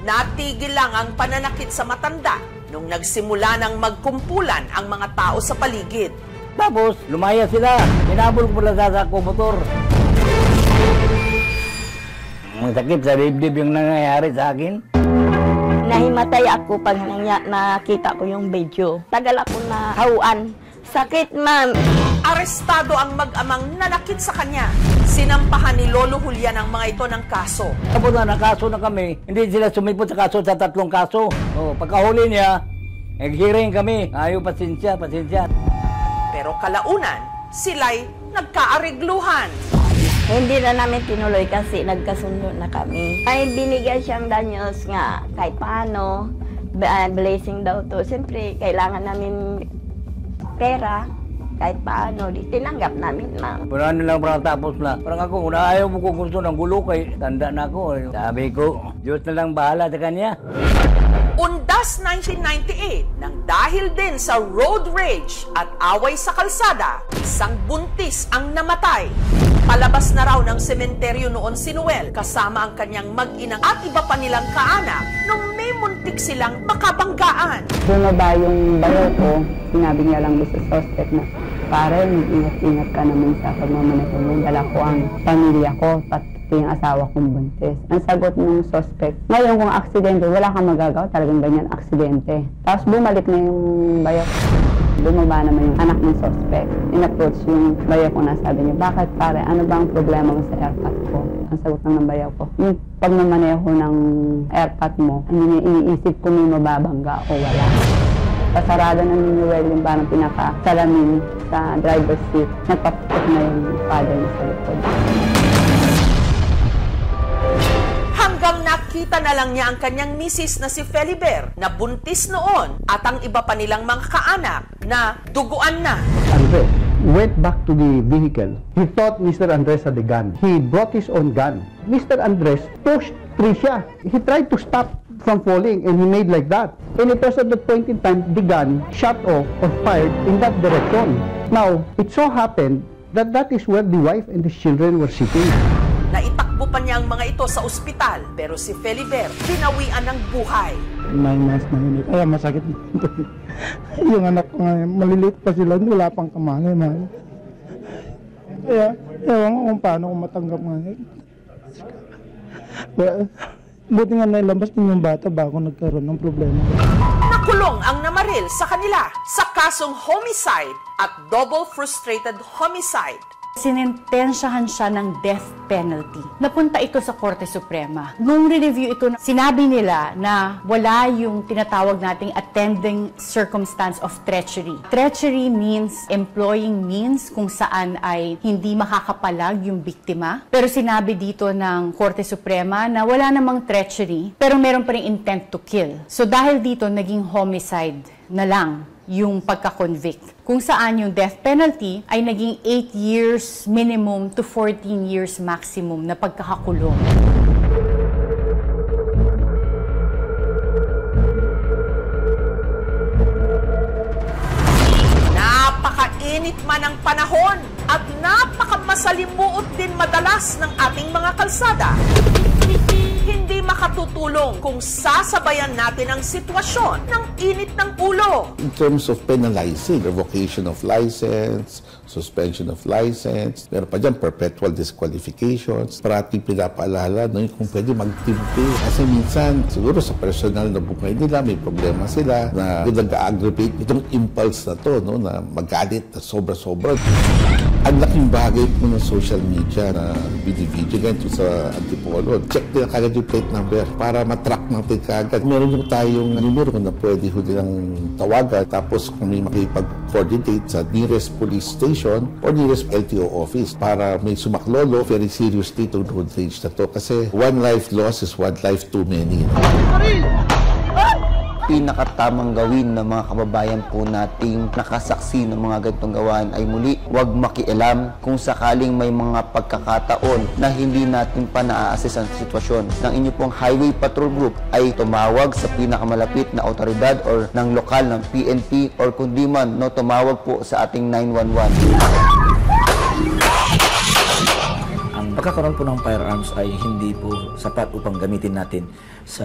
Natigil lang ang pananakit sa matanda nung nagsimula ng magkumpulan ang mga tao sa paligid. Tapos, lumaya sila. Hinabol ko pala sa motor. Ang sakit sa dibdib yung nangyayari sa akin. Nahimatay ako pag nakita ko yung video. Tagal ako na hauan. Sakit, ma'am. Arestado ang mag-amang nanakit sa kanya. Sinampahan ni Lolo Julian ang mga ito ng kaso. Tapos na nakaso na kami. Hindi sila sumipot sa kaso sa 3 kaso. Pagkahuli niya, nag-hearing kami. Ayaw, pasensya. Pero kalaunan, sila'y nagkaarigluhan. Hindi na namin tinuloy kasi nagkasundo na kami. Ay binigyan siyang danyos nga kahit paano, blessing daw to. Siyempre, kailangan namin pera. Kahit paano, tinanggap namin, ma'am. Parang lang parang tapos na. Parang ako, kung ayaw mo kung gusto ng gulo, kay tanda na ako. Sabi ko, Diyos na lang bahala sa kanya. Undas 1998 nang dahil din sa road rage at away sa kalsada, isang buntis ang namatay. Palabas na raw ng sementeryo noon si Noel kasama ang kanyang mag-inang at iba pa nilang kaanak nung may muntik silang makabanggaan. Bumaba yung bayaw ko, sinabi niya lang sa suspect na, pare, ingat-ingat ka naman sa pagmamaneho mo. Dala ko ang pamilya ko, pati yung asawa kong buntis. Ang sagot ng suspect, ngayon kung aksidente, wala kang magagawa, talagang ganyan aksidente. Tapos bumalik na yung bayaw. Bumaba naman yung anak ng suspect. In-approach yung bayaw ko na sabi niya, bakit pare, ano ba ang problema mo sa airpot ko? Ang sagot ng bayaw ko, yung pagmamaneho ng airpot mo, hindi niya iniisip kung may mababangga o wala. Pasarado na ni Noel yung parang pinaka-salamin sa driver's seat. Nagpaputok na yung father niya sa likod. Hanggang nakita na lang niya ang kanyang misis na si Feliber na buntis noon at ang iba pa nilang mga kaanak na duguan na. Andres went back to the vehicle. He thought Mr. Andres had a gun. He brought his own gun. Mr. Andres pushed Tricia. He tried to stop from falling and he made like that. And it was at that point in time the gun shot off or fired in that direction. Now, it so happened that that is where the wife and the children were sitting. Naitakbo pa niya ang mga ito sa ospital pero si Feliber binawian ng buhay. 9 months na yun. Kaya masakit yung anak ko ngayon. Maliliit pa sila. Wala pang kamangay. Kaya ewan ko kung paano ko matanggap ngayon. Buti nga nailabas din yung bata bago nagkaroon ng problema. Nakulong ang namaril sa kanila sa kasong homicide at double frustrated homicide. Sinintensyahan siya ng death penalty. Napunta ito sa Korte Suprema. Nung re-review ito, sinabi nila na wala yung tinatawag nating attending circumstance of treachery. Treachery means employing means kung saan ay hindi makakapalag yung biktima. Pero sinabi dito ng Korte Suprema na wala namang treachery, pero meron pa rin intent to kill. So dahil dito, naging homicide na lang yung pagka-convict. Kung saan yung death penalty ay naging 8 years minimum to 14 years maximum na pagkakakulong. Napakainit man ang panahon at napakamasalimuot din madalas ng ating mga kalsada. Hindi makatutulong kung sasabayan natin ang sitwasyon ng init ng ulo. In terms of penalizing, revocation of license, suspension of license, meron pa dyan perpetual disqualifications. Parating pinapaalala kung pwede magtimpi. Kasi minsan, siguro sa personal na buhay nila, may problema sila na nag-aggravate itong impulse na to, na magalit na sobra-sobra. Ang laking bagay po ng social media na video ganito sa Antipolo. Check din kagad yung plate number para matrack natin kagad. Meron yung tayong numero na pwede ho nilang tawagan. Tapos kung may makipag-coordinate sa nearest police station or nearest LTO office para may sumaklolo, very seriously itong road rage na to. Kasi one life lost is one life too many. Pinakatamang gawin ng mga kababayan po nating nakasaksi ng mga ganitong gawain ay muli, huwag makialam kung sakaling may mga pagkakataon na hindi natin pa na-assess ang sitwasyon. Ng inyo pong highway patrol group ay tumawag sa pinakamalapit na otoridad or ng lokal ng PNP or kundi man tumawag po sa ating 911. Pagkakaroon po ng firearms ay hindi po sapat upang gamitin natin sa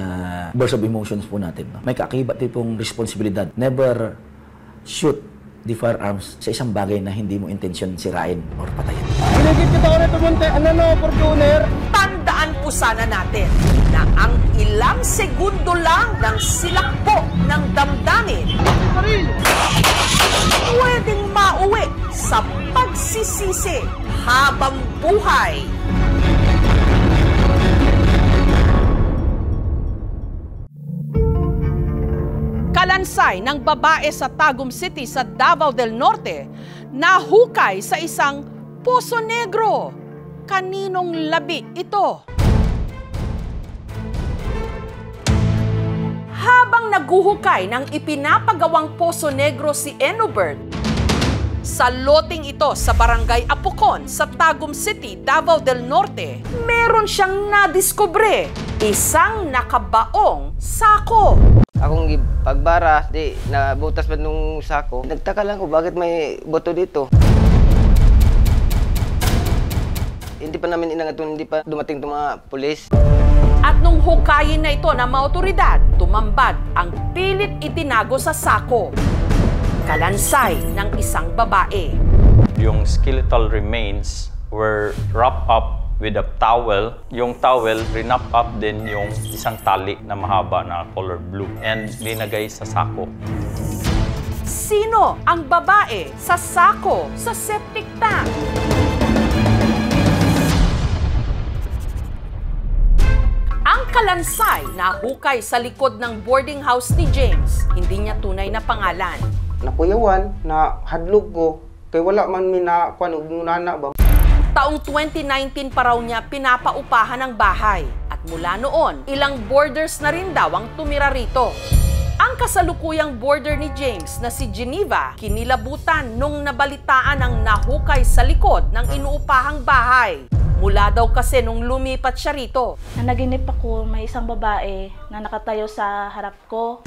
burst of emotions po natin. May kaakibat din pong responsibilidad. Never shoot the firearms sa isang bagay na hindi mo intensyon sirain or patayin. Pinigit kita ko na tumunti. Fortuner? Tandaan po sana natin na ang ilang segundo lang ng silakbo ng damdamin pwedeng mauwi sa pagsisisi habang buhay. Kalansay ng babae sa Tagum City sa Davao del Norte nahukay sa isang poso negro. Kaninong labi ito? Habang naguhukay ng ipinapagawang poso negro si Enobert, sa loting ito sa Barangay Apocon sa Tagum City, Davao del Norte, meron siyang nadiskubre, isang nakabaong sako. Akong pagbara, di nabutas pa nung sako. Nagtaka lang ko bakit may boto dito. Hindi pa namin inangatun, hindi pa dumating itong mga pulis. At nung hukayin na ito ng mga otoridad, tumambad ang pilit itinago sa sako. Kalansay ng isang babae. Yung skeletal remains were wrapped up with a towel. Yung towel, rinap up din yung isang tali na mahaba na color blue and linagay sa sako. Sino ang babae sa sako sa septic tank? Ang kalansay na hukay sa likod ng boarding house ni James, hindi niya tunay na pangalan. Nakuyawan na hadlog ko, kay wala man minakuan og nunana ba. Taong 2019 pa raw niya pinapaupahan ang bahay. At mula noon, ilang boarders na rin daw ang tumira rito. Ang kasalukuyang boarder ni James na si Geneva, kinilabutan nung nabalitaan ang nahukay sa likod ng inuupahang bahay. Mula daw kasi nung lumipat siya rito. Nanaginip ako, may isang babae na nakatayo sa harap ko.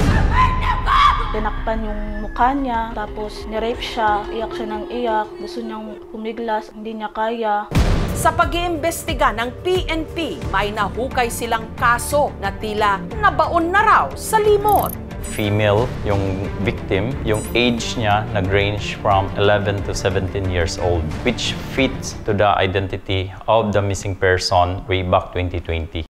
Tinakpan yung mukha niya, tapos nirape siya, iyak siya ng iyak, gusto niyang pumiglas, hindi niya kaya. Sa pag-iimbestiga ng PNP, may nahukay silang kaso na tila nabaon na raw sa limot. Female, yung victim, yung age niya nag-range from 11 to 17 years old, which fits to the identity of the missing person way back 2020.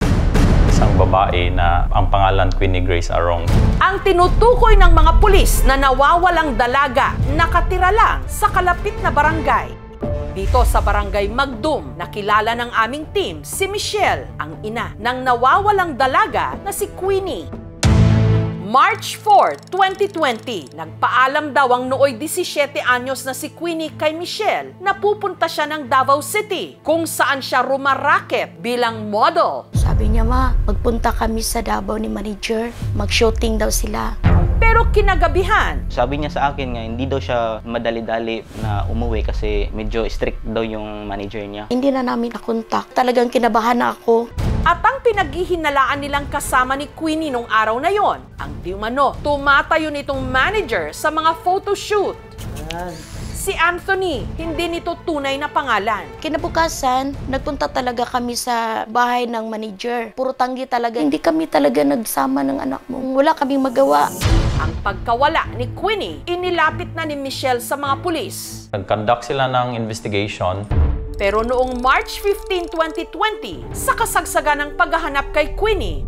Isang babae na ang pangalan Queenie Grace Arong. Ang tinutukoy ng mga pulis na nawawalang dalaga nakatira lang sa kalapit na barangay. Dito sa Barangay Magdum, nakilala ng aming team si Michelle, ang ina ng nawawalang dalaga na si Queenie. March 4, 2020, nagpaalam daw ang nooy 17 anyos na si Queenie kay Michelle na pupunta siya ng Davao City kung saan siya rumaraket bilang model. Sabi niya, ma, magpunta kami sa Davao ni manager, mag-shooting daw sila. Pero Pero kinagabihan, sabi niya sa akin nga, hindi daw siya madali-dali na umuwi kasi medyo strict daw yung manager niya. Hindi na namin nakontak. Talagang kinabahan na ako. At ang pinaghihinalaan nilang kasama ni Queenie nung araw na yon, ang di umano, tumatayo nitong manager sa mga photoshoot. Si Anthony, hindi nito tunay na pangalan. Kinabukasan, nagpunta talaga kami sa bahay ng manager. Puro tanggi talaga. Hindi kami talaga nagsama ng anak mo. Wala kaming magawa. Ang pagkawala ni Queenie, inilapit na ni Michelle sa mga pulis. Nag-conduct sila ng investigation. Pero noong March 15, 2020, sa kasagsagan ng paghahanap kay Queenie,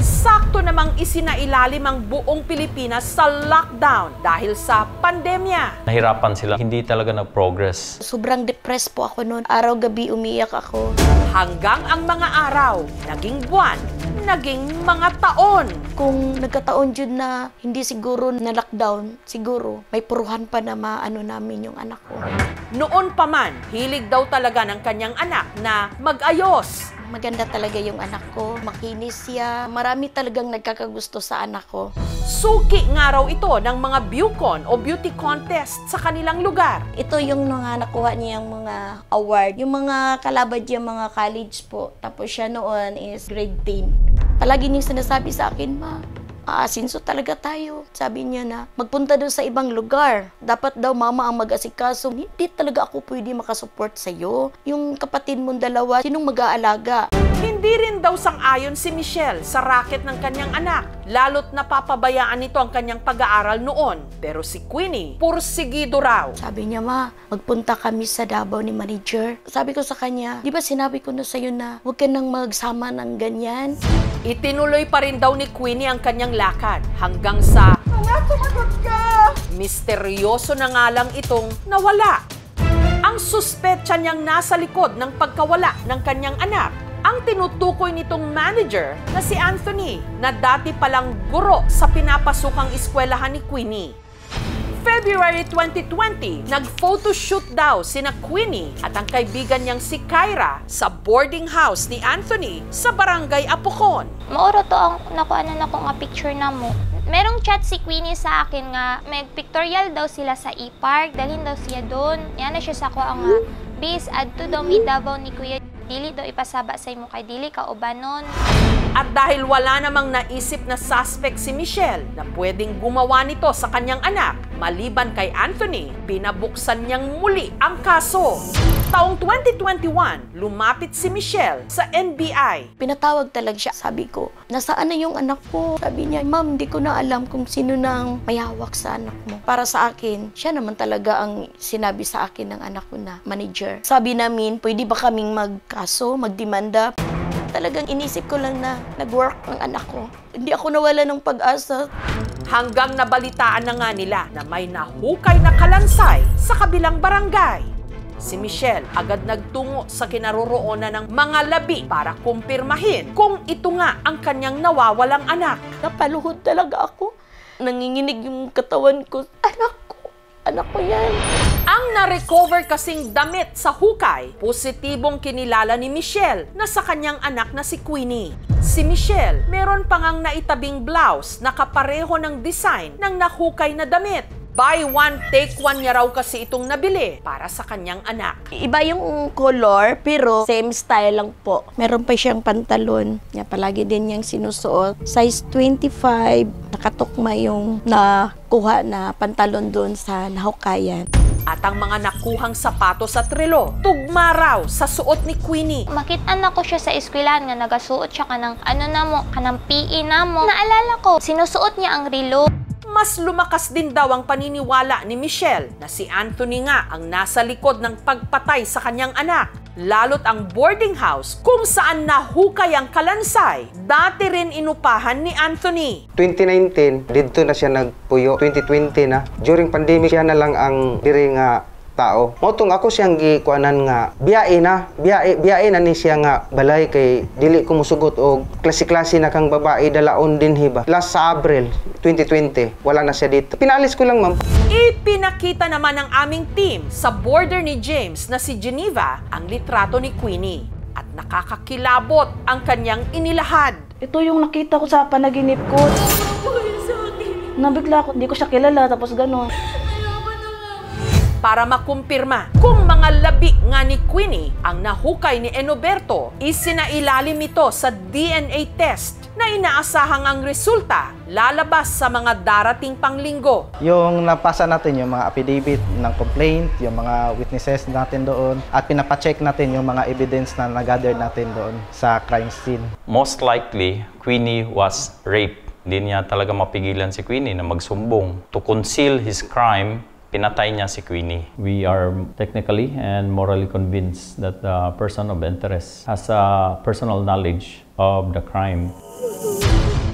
sakto namang isinailalim ang buong Pilipinas sa lockdown dahil sa pandemya. Nahirapan sila, hindi talaga nag-progress. Sobrang depressed po ako noon. Araw-gabi umiyak ako. Hanggang ang mga araw, naging buwan, naging mga taon. Kung nagkataon dyan na hindi siguro na lockdown, siguro may puruhan pa na maano namin yung anak ko. Noon pa man, hilig daw talaga ng kanyang anak na mag-ayos. Maganda talaga yung anak ko. Makinis siya. Marami talagang nagkakagusto sa anak ko. Suki nga raw ito ng mga Bucon o beauty contest sa kanilang lugar. Ito yung mga nakuha niyang mga award. Yung mga kalabad niya, mga college po. Tapos siya noon is grade 10. Palagi niyang sinasabi sa akin, ma, aasinso talaga tayo. Sabi niya na, magpunta doon sa ibang lugar. Dapat daw mama ang mag-asikaso. Hindi talaga ako pwede makasupport sa'yo. Yung kapatid mong dalawa, sinong mag-aalaga? Hindi rin daw sang-ayon si Michelle sa racket ng kanyang anak. Lalo't napapabayaan nito ang kanyang pag-aaral noon. Pero si Queenie, pursigido raw. Sabi niya, ma, magpunta kami sa Davao ni manager. Sabi ko sa kanya, di ba sinabi ko na sa'yo na huwag ka nang magsama ng ganyan? Itinuloy pa rin daw ni Queenie ang kanyang lakad hanggang sa sumagot ka! Misteryoso na nga lang itong nawala. Ang suspetsa niyang nasa likod ng pagkawala ng kanyang anak ang tinutukoy nitong manager na si Anthony na dati palang guro sa pinapasukang eskwelahan ni Queenie. February 2020, nag-photoshoot daw sina Queenie at ang kaibigan niyang si Kyra sa boarding house ni Anthony sa Barangay Apocon. Maoro to ang nakuanan ako nga picture na mo. Merong chat si Queenie sa akin nga mag-pictorial daw sila sa e-park, dalhin daw siya doon. Yan na siya sa ko ang bis adto daw mi Davao ni Kuya dili daw ipasaba sa imo kay dili ka ubanon. At dahil wala namang naisip na suspect si Michelle na pwedeng gumawa nito sa kanyang anak, maliban kay Anthony, pinabuksan niyang muli ang kaso. Taong 2021, lumapit si Michelle sa NBI. Pinatawag talaga siya. Sabi ko, nasaan na yung anak ko? Sabi niya, ma'am, hindi ko na alam kung sino nang may hawak sa anak mo. Para sa akin, siya naman talaga ang sinabi sa akin ng anak ko na manager. Sabi namin, pwede ba kaming magkaso, magdemanda? Talagang inisip ko lang na nag-work ang anak ko. Hindi ako nawala ng pag-asa. Hanggang nabalitaan na nga nila na may nahukay na kalansay sa kabilang barangay. Si Michelle agad nagtungo sa kinaroroonan ng mga labi para kumpirmahin kung ito nga ang kanyang nawawalang anak. Napaluhod talaga ako. Nanginginig yung katawan ko. Anak ko yan. Ang na-recover kasing damit sa hukay, positibong kinilala ni Michelle na sa kanyang anak na si Queenie. Si Michelle, meron pang ang naitabing blouse na kapareho ng design ng nahukay na damit. Buy one, take one niya raw kasi itong nabili para sa kanyang anak. Iba yung color, pero same style lang po. Meron pa siyang pantalon. Niya palagi din niyang sinusuot. Size 25, nakatukma yung nakuha na pantalon doon sa nahukayan. At ang mga nakuhang sapatos at relo, tugma raw sa suot ni Queenie. Makitaan ako siya sa eskwelahan nga nagasuot siya kanang kanang PE na mo. Naalala ko, sinusuot niya ang relo. Mas lumakas din daw ang paniniwala ni Michelle na si Anthony nga ang nasa likod ng pagpatay sa kanyang anak. Lalo't ang boarding house kung saan nahukay ang kalansay, dati rin inupahan ni Anthony. 2019, dito na siya nagpuyo. 2020 na. During pandemic, siya na lang ang diri nga tao. Motong ako siyang gikuanan nga biyae na ni siya nga balay kay dili ko musugot og klase-klase na kang babae dalaon din hiba. Last sa Abril 2020, wala na siya dito. Pinalis ko lang, ma'am. Ipinakita naman ng aming team sa border ni James na si Geneva ang litrato ni Queenie at nakakakilabot ang kanyang inilahad. Ito yung nakita ko sa panaginip ko. Nabigla ako, hindi ko siya kilala, tapos gano'n. Para makumpirma kung mga labi nga ni Queenie ang nahukay ni Enoberto, isinailalim ito sa DNA test na inaasahang ang resulta lalabas sa mga darating pang linggo. Yung napasa natin yung mga affidavit ng complaint, yung mga witnesses natin doon, at pinapacheck natin yung mga evidence na nag-gather natin doon sa crime scene. Most likely, Queenie was raped. Hindi niya talaga mapigilan si Queenie na magsumbong. To conceal his crime, pinatay niya si Queenie. We are technically and morally convinced that the person of interest has a personal knowledge of the crime.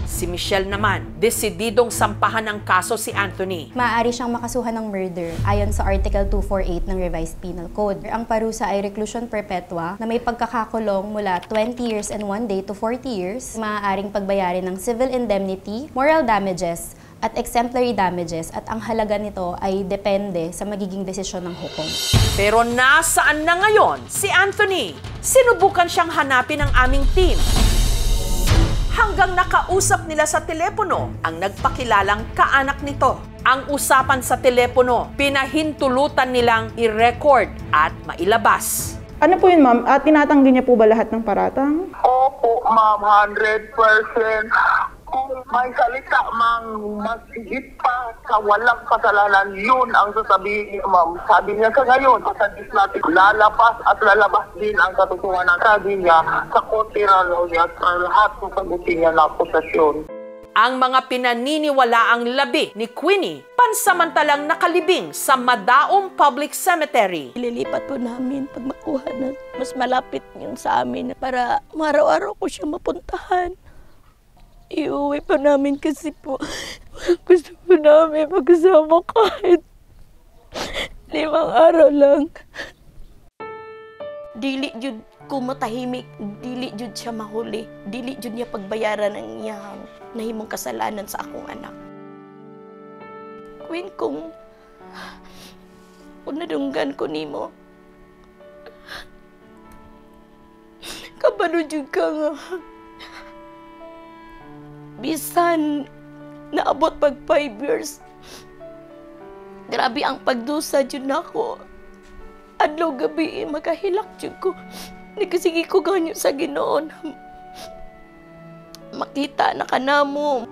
Si Michelle naman, desididong sampahan ng kaso si Anthony. Maaari siyang makasuhan ng murder ayon sa Article 248 ng Revised Penal Code. Ang parusa ay reclusion perpetua na may pagkakakulong mula 20 years and 1 day to 40 years. Maaaring pagbayarin ng civil indemnity, moral damages, at exemplary damages, at ang halaga nito ay depende sa magiging desisyon ng hukom. Pero nasaan na ngayon si Anthony? Sinubukan siyang hanapin ng aming team. Hanggang nakausap nila sa telepono ang nagpakilalang kaanak nito. Ang usapan sa telepono, pinahintulutan nilang i-record at mailabas. Ano po yun, ma'am? Tinatanggi niya po ba lahat ng paratang? Opo, ma'am, 100%. Kung may salita mang mas higit pa sa walang kasalanan, yun ang sasabihin niya, ma'am. Sabi niya sa ngayon, sa natin, lalapas at lalabas din ang katotohanan. Sabi niya, sa kontirano niya, sa lahat ng sagutin niya na akusasyon. Ang mga pinaniniwalaang labi ni Queenie, pansamantalang nakalibing sa Madaong Public Cemetery. Ililipat po namin pag makuha na mas malapit yung sa amin para araw-araw ko siya mapuntahan. Iuwi pa namin kasi po gusto po namin magkasama kahit 5 araw lang. Dili jud ko matahimik, dili jud siya mahuli, dili jud niya pagbayaran ang iyang nahimong kasalanan sa akong anak. Queen, kung nadunggan ko nimo, kabalo jud ka nga. Bisan naabot pag 5 years. Grabe ang pagdusa jud nako. Adlaw gabi makahilak jud ko. Nagkasigi ko ganyo sa Ginoo. Makita na kanamo.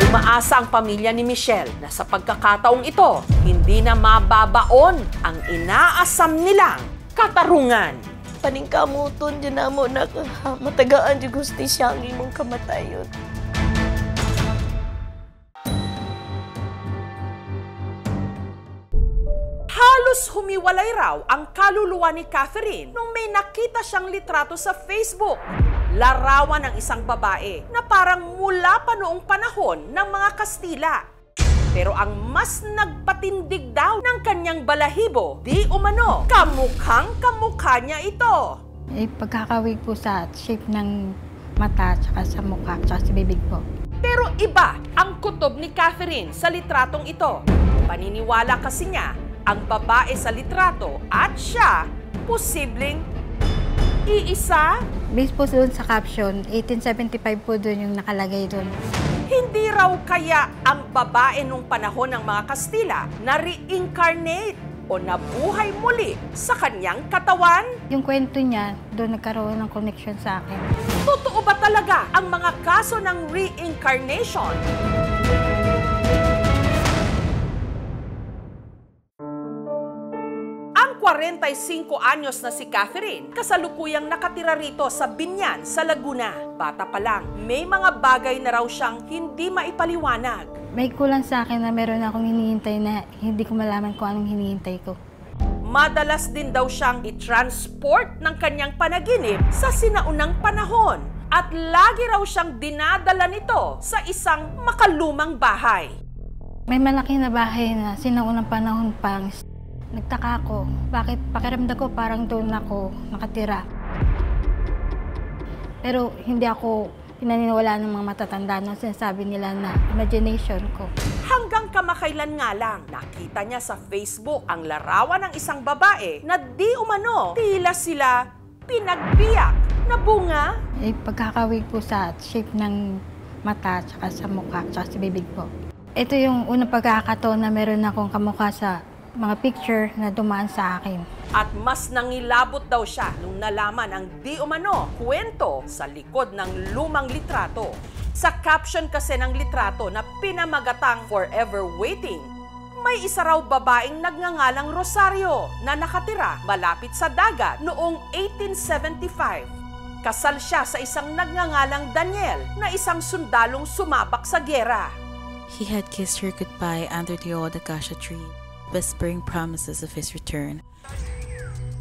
Umaasa ang pamilya ni Michelle na sa pagkakataong ito, hindi na mababaon ang inaasam nilang katarungan. Paningkamuton dyan na mo na matagaan dyan gustisya ang imong kamatayon. Halos humiwalay raw ang kaluluwa ni Catherine nung may nakita siyang litrato sa Facebook. Larawan ng isang babae na parang mula pa noong panahon ng mga Kastila. Pero ang mas nagpatindig daw ng kanyang balahibo, di umano, kamukhang-kamukha niya ito. Pagkakawig po sa shape ng mata, tsaka sa mukha, tsaka sa bibig po. Pero iba ang kutob ni Catherine sa litratong ito. Paniniwala kasi niya, ang babae sa litrato at siya, posibleng iisa. Based po doon sa caption, 1875 po doon yung nakalagay doon. Hindi raw kaya ang babae nung panahon ng mga Kastila na reincarnate o nabuhay muli sa kanyang katawan? Yung kwento niya, doon nagkaroon ng connection sa akin. Totoo ba talaga ang mga kaso ng reincarnation? Ang 45 anyos na si Catherine, kasalukuyang nakatira rito sa Binyan, sa Laguna. Bata pa lang, may mga bagay na raw siyang hindi maipaliwanag. May kulang sa akin na meron akong hinihintay na hindi ko malaman kung anong hinihintay ko. Madalas din daw siyang i-transport ng kanyang panaginip sa sinaunang panahon. At lagi raw siyang dinadala nito sa isang makalumang bahay. May malaki na bahay na sinaunang panahon pang. Nagtaka ako, bakit pakiramdam ko parang doon ako nakatira. Pero hindi ako pinaniniwala ng mga matatanda nung sinasabi nila na imagination ko. Hanggang kamakailan nga lang, nakita niya sa Facebook ang larawan ng isang babae na di umano tila sila pinagbiyak na bunga? Pagkakawig po sa shape ng mata, tsaka sa mukha, tsaka sa bibig po. Ito yung unang pagkakataon na meron akong kamukha sa mga picture na dumaan sa akin. At mas nangilabot daw siya nung nalaman ang di umano kwento sa likod ng lumang litrato. Sa caption kasi ng litrato na pinamagatang Forever Waiting, may isa raw babaeng nagngangalang Rosario na nakatira malapit sa dagat noong 1875. Kasal siya sa isang nagngangalang Daniel na isang sundalong sumabak sa giyera. He had kissed her goodbye under the old acacia tree, whispering promises of his return.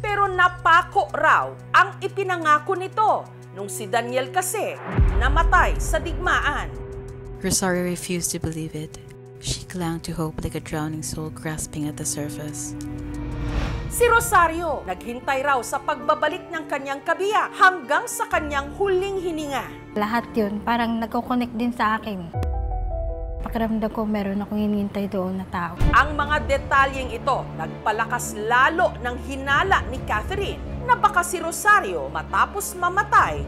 Pero napako raw ang ipinangako nito nung si Daniel kasi namatay sa digmaan. Rosario refused to believe it. She clung to hope like a drowning soul grasping at the surface. Si Rosario, naghintay raw sa pagbabalik ng kanyang kabiyak hanggang sa kanyang huling hininga. Lahat yun, parang nagko-connect din sa akin. Pakiramdam ko meron akong hinihintay doon na tao. Ang mga detalyeng ito nagpalakas lalo ng hinala ni Catherine na baka si Rosario matapos mamatay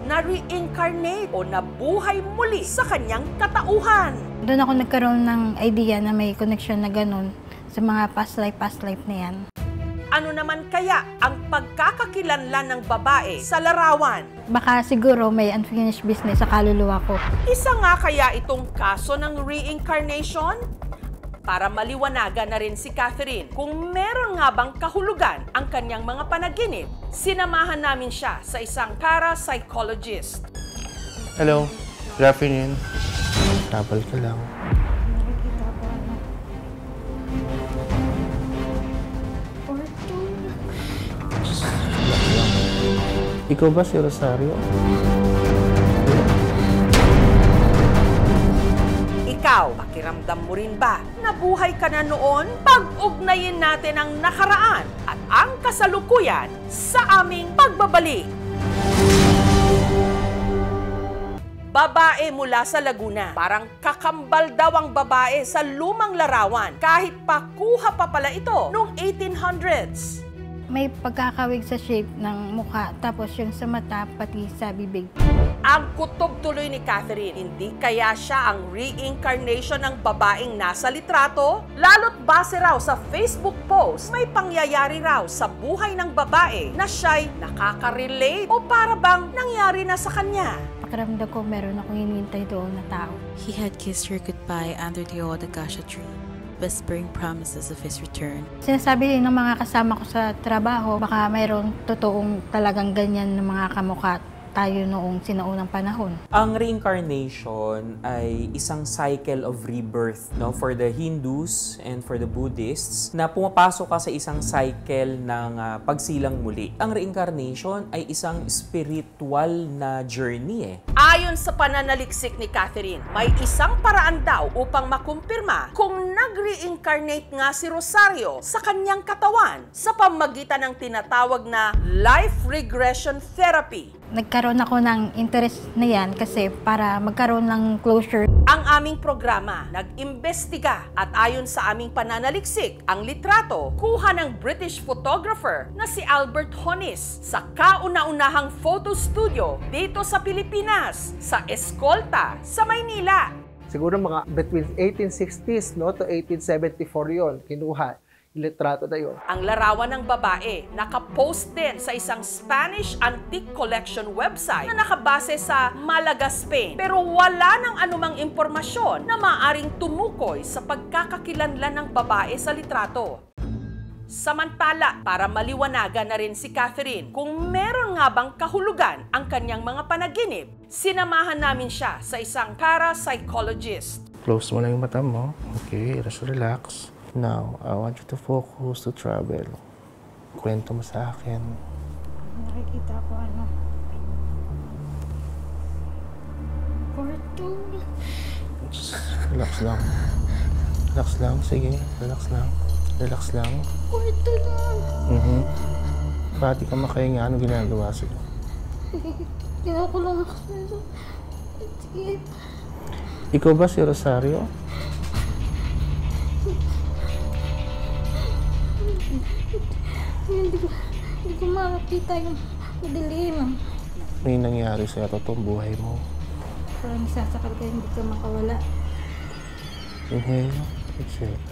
na reincarnate o nabuhay muli sa kanyang katauhan. Doon ako nagkaroon ng idea na may connection na ganun sa mga past life na yan. Ano naman kaya ang pagkakakilanlan ng babae sa larawan? Baka siguro may unfinished business sa kaluluwa ko. Isa nga kaya itong kaso ng reincarnation? Para maliwanagan na rin si Catherine kung meron nga bang kahulugan ang kanyang mga panaginip, sinamahan namin siya sa isang parapsychologist. Hello, good afternoon. Travel ka lang. Ikaw ba si Rosario? Ikaw, pakiramdam mo rin ba? Nabuhay ka na noon? Pag-ugnayin natin ang nakaraan at ang kasalukuyan sa aming pagbabalik. Babae mula sa Laguna. Parang kakambal daw ang babae sa lumang larawan kahit pakuha pa pala ito noong 1800s. May pagkakawig sa shape ng mukha, tapos yung sa mata, pati sa bibig. Ang kutob tuloy ni Catherine, hindi kaya siya ang reincarnation ng babaeng nasa litrato? Lalo't base raw sa Facebook post, may pangyayari raw sa buhay ng babae na siya'y nakaka-relate o para bang nangyari na sa kanya. Pakiramdam ko meron akong hinihintay doon na tao. He had kissed her goodbye under the old acacia tree, whispering promises of his return. Sinasabi ng mga kasama ko sa trabaho, baka mayroong totoong talagang ganyan ng mga kamukha tayo noong sinaunang panahon. Ang reincarnation ay isang cycle of rebirth, no, for the Hindus and for the Buddhists, na pumapasok ka sa isang cycle ng pagsilang muli. Ang reincarnation ay isang spiritual na journey. Ayon sa pananaliksik ni Catherine, may isang paraan daw upang makumpirma kung nag-reincarnate nga si Rosario sa kanyang katawan sa pamagitan ng tinatawag na life regression therapy. Nagkaroon ako ng interest na yan kasi para magkaroon ng closure. Ang aming programa nag-imbestiga at ayon sa aming pananaliksik, ang litrato kuha ng British photographer na si Albert Honis sa kauna-unahang photo studio dito sa Pilipinas, sa Escolta, sa Maynila. Siguro mga between 1860s no, to 1874 yon kinuha. Litrato na yun. Ang larawan ng babae nakapost din sa isang Spanish antique collection website na nakabase sa Malaga, Spain. Pero wala nang anumang impormasyon na maaring tumukoy sa pagkakakilanlan ng babae sa litrato. Samantala, para maliwanagan na rin si Catherine kung meron nga bang kahulugan ang kanyang mga panaginip, sinamahan namin siya sa isang parapsychologist. Close mo na yung mata mo. Okay, just relax. Now, I want you to focus to travel. Kwento mo sa akin. Nakikita ko ano. Kwarto. Relax lang. Relax lang. Sige, relax lang. Relax lang. Kwarto lang. Pati ka makahinga. Ano ginagawa sa'yo? Ginawa ko lang ako sa'yo. Sige. Ikaw ba si Rosario? Hindi ko makakita yung madilim. May nangyari sa totoong buhay mo. Parang sasakal ka, hindi ka makawala. Inhale, exhale.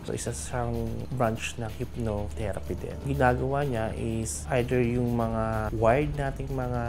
So, isa siyang branch ng hypnotherapy din. Ginagawa niya is either yung mga wired nating mga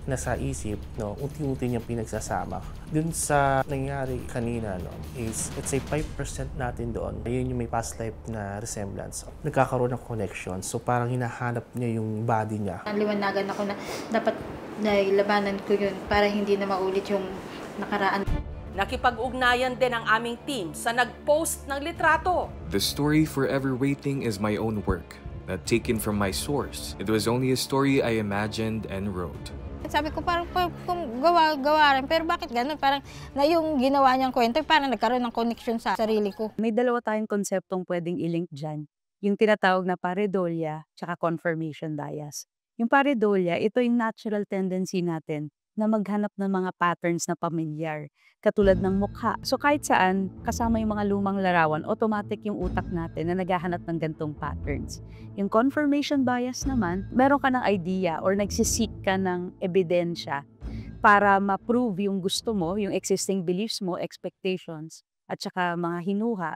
nasa isip, no, unti-unti niyang pinagsasama. Dun sa nangyari kanina, no, is let's say 5% natin doon, yun yung may past life na resemblance. Nagkakaroon ng connection. So, parang hinahanap niya yung body niya. Naliwanagan ako na dapat nailabanan ko yun para hindi na maulit yung nakaraan. Nakipag-ugnayan din ang aming team sa nag-post ng litrato. The story Forever Waiting is my own work, not taken from my source. It was only a story I imagined and wrote. Sabi ko parang kung gawa rin, pero bakit ganun? Parang na yung ginawa niyang kwento, parang nagkaroon ng connection sa sarili ko. May dalawa tayong konseptong pwedeng i-link dyan. Yung tinatawag na pareidolia tsaka confirmation bias. Yung pareidolia, ito yung natural tendency natin na maghanap ng mga patterns na pamilyar, katulad ng mukha. So kahit saan, kasama yung mga lumang larawan, automatic yung utak natin na naghahanap ng gantong patterns. Yung confirmation bias naman, meron ka ng idea or nagsisik ka ng ebidensya para ma-prove yung gusto mo, yung existing beliefs mo, expectations, at saka mga hinuha.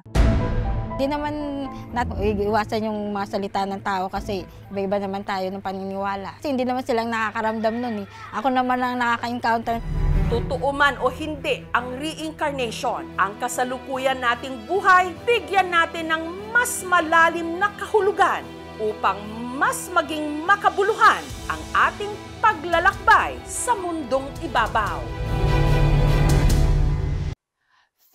Hindi naman natin iwasan yung mga salita ng tao kasi iba-iba naman tayo ng paniniwala. Kasi hindi naman silang nakakaramdam nun eh. Ako naman ang nakaka-encounter. Totoo man o hindi ang reincarnation, ang kasalukuyan nating buhay, bigyan natin ng mas malalim na kahulugan upang mas maging makabuluhan ang ating paglalakbay sa mundong ibabaw.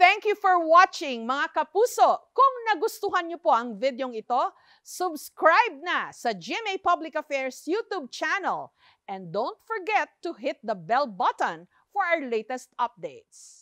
Thank you for watching, mga kapuso. Kung nagustuhan niyo po ang videong ito, subscribe na sa GMA Public Affairs YouTube channel. And don't forget to hit the bell button for our latest updates.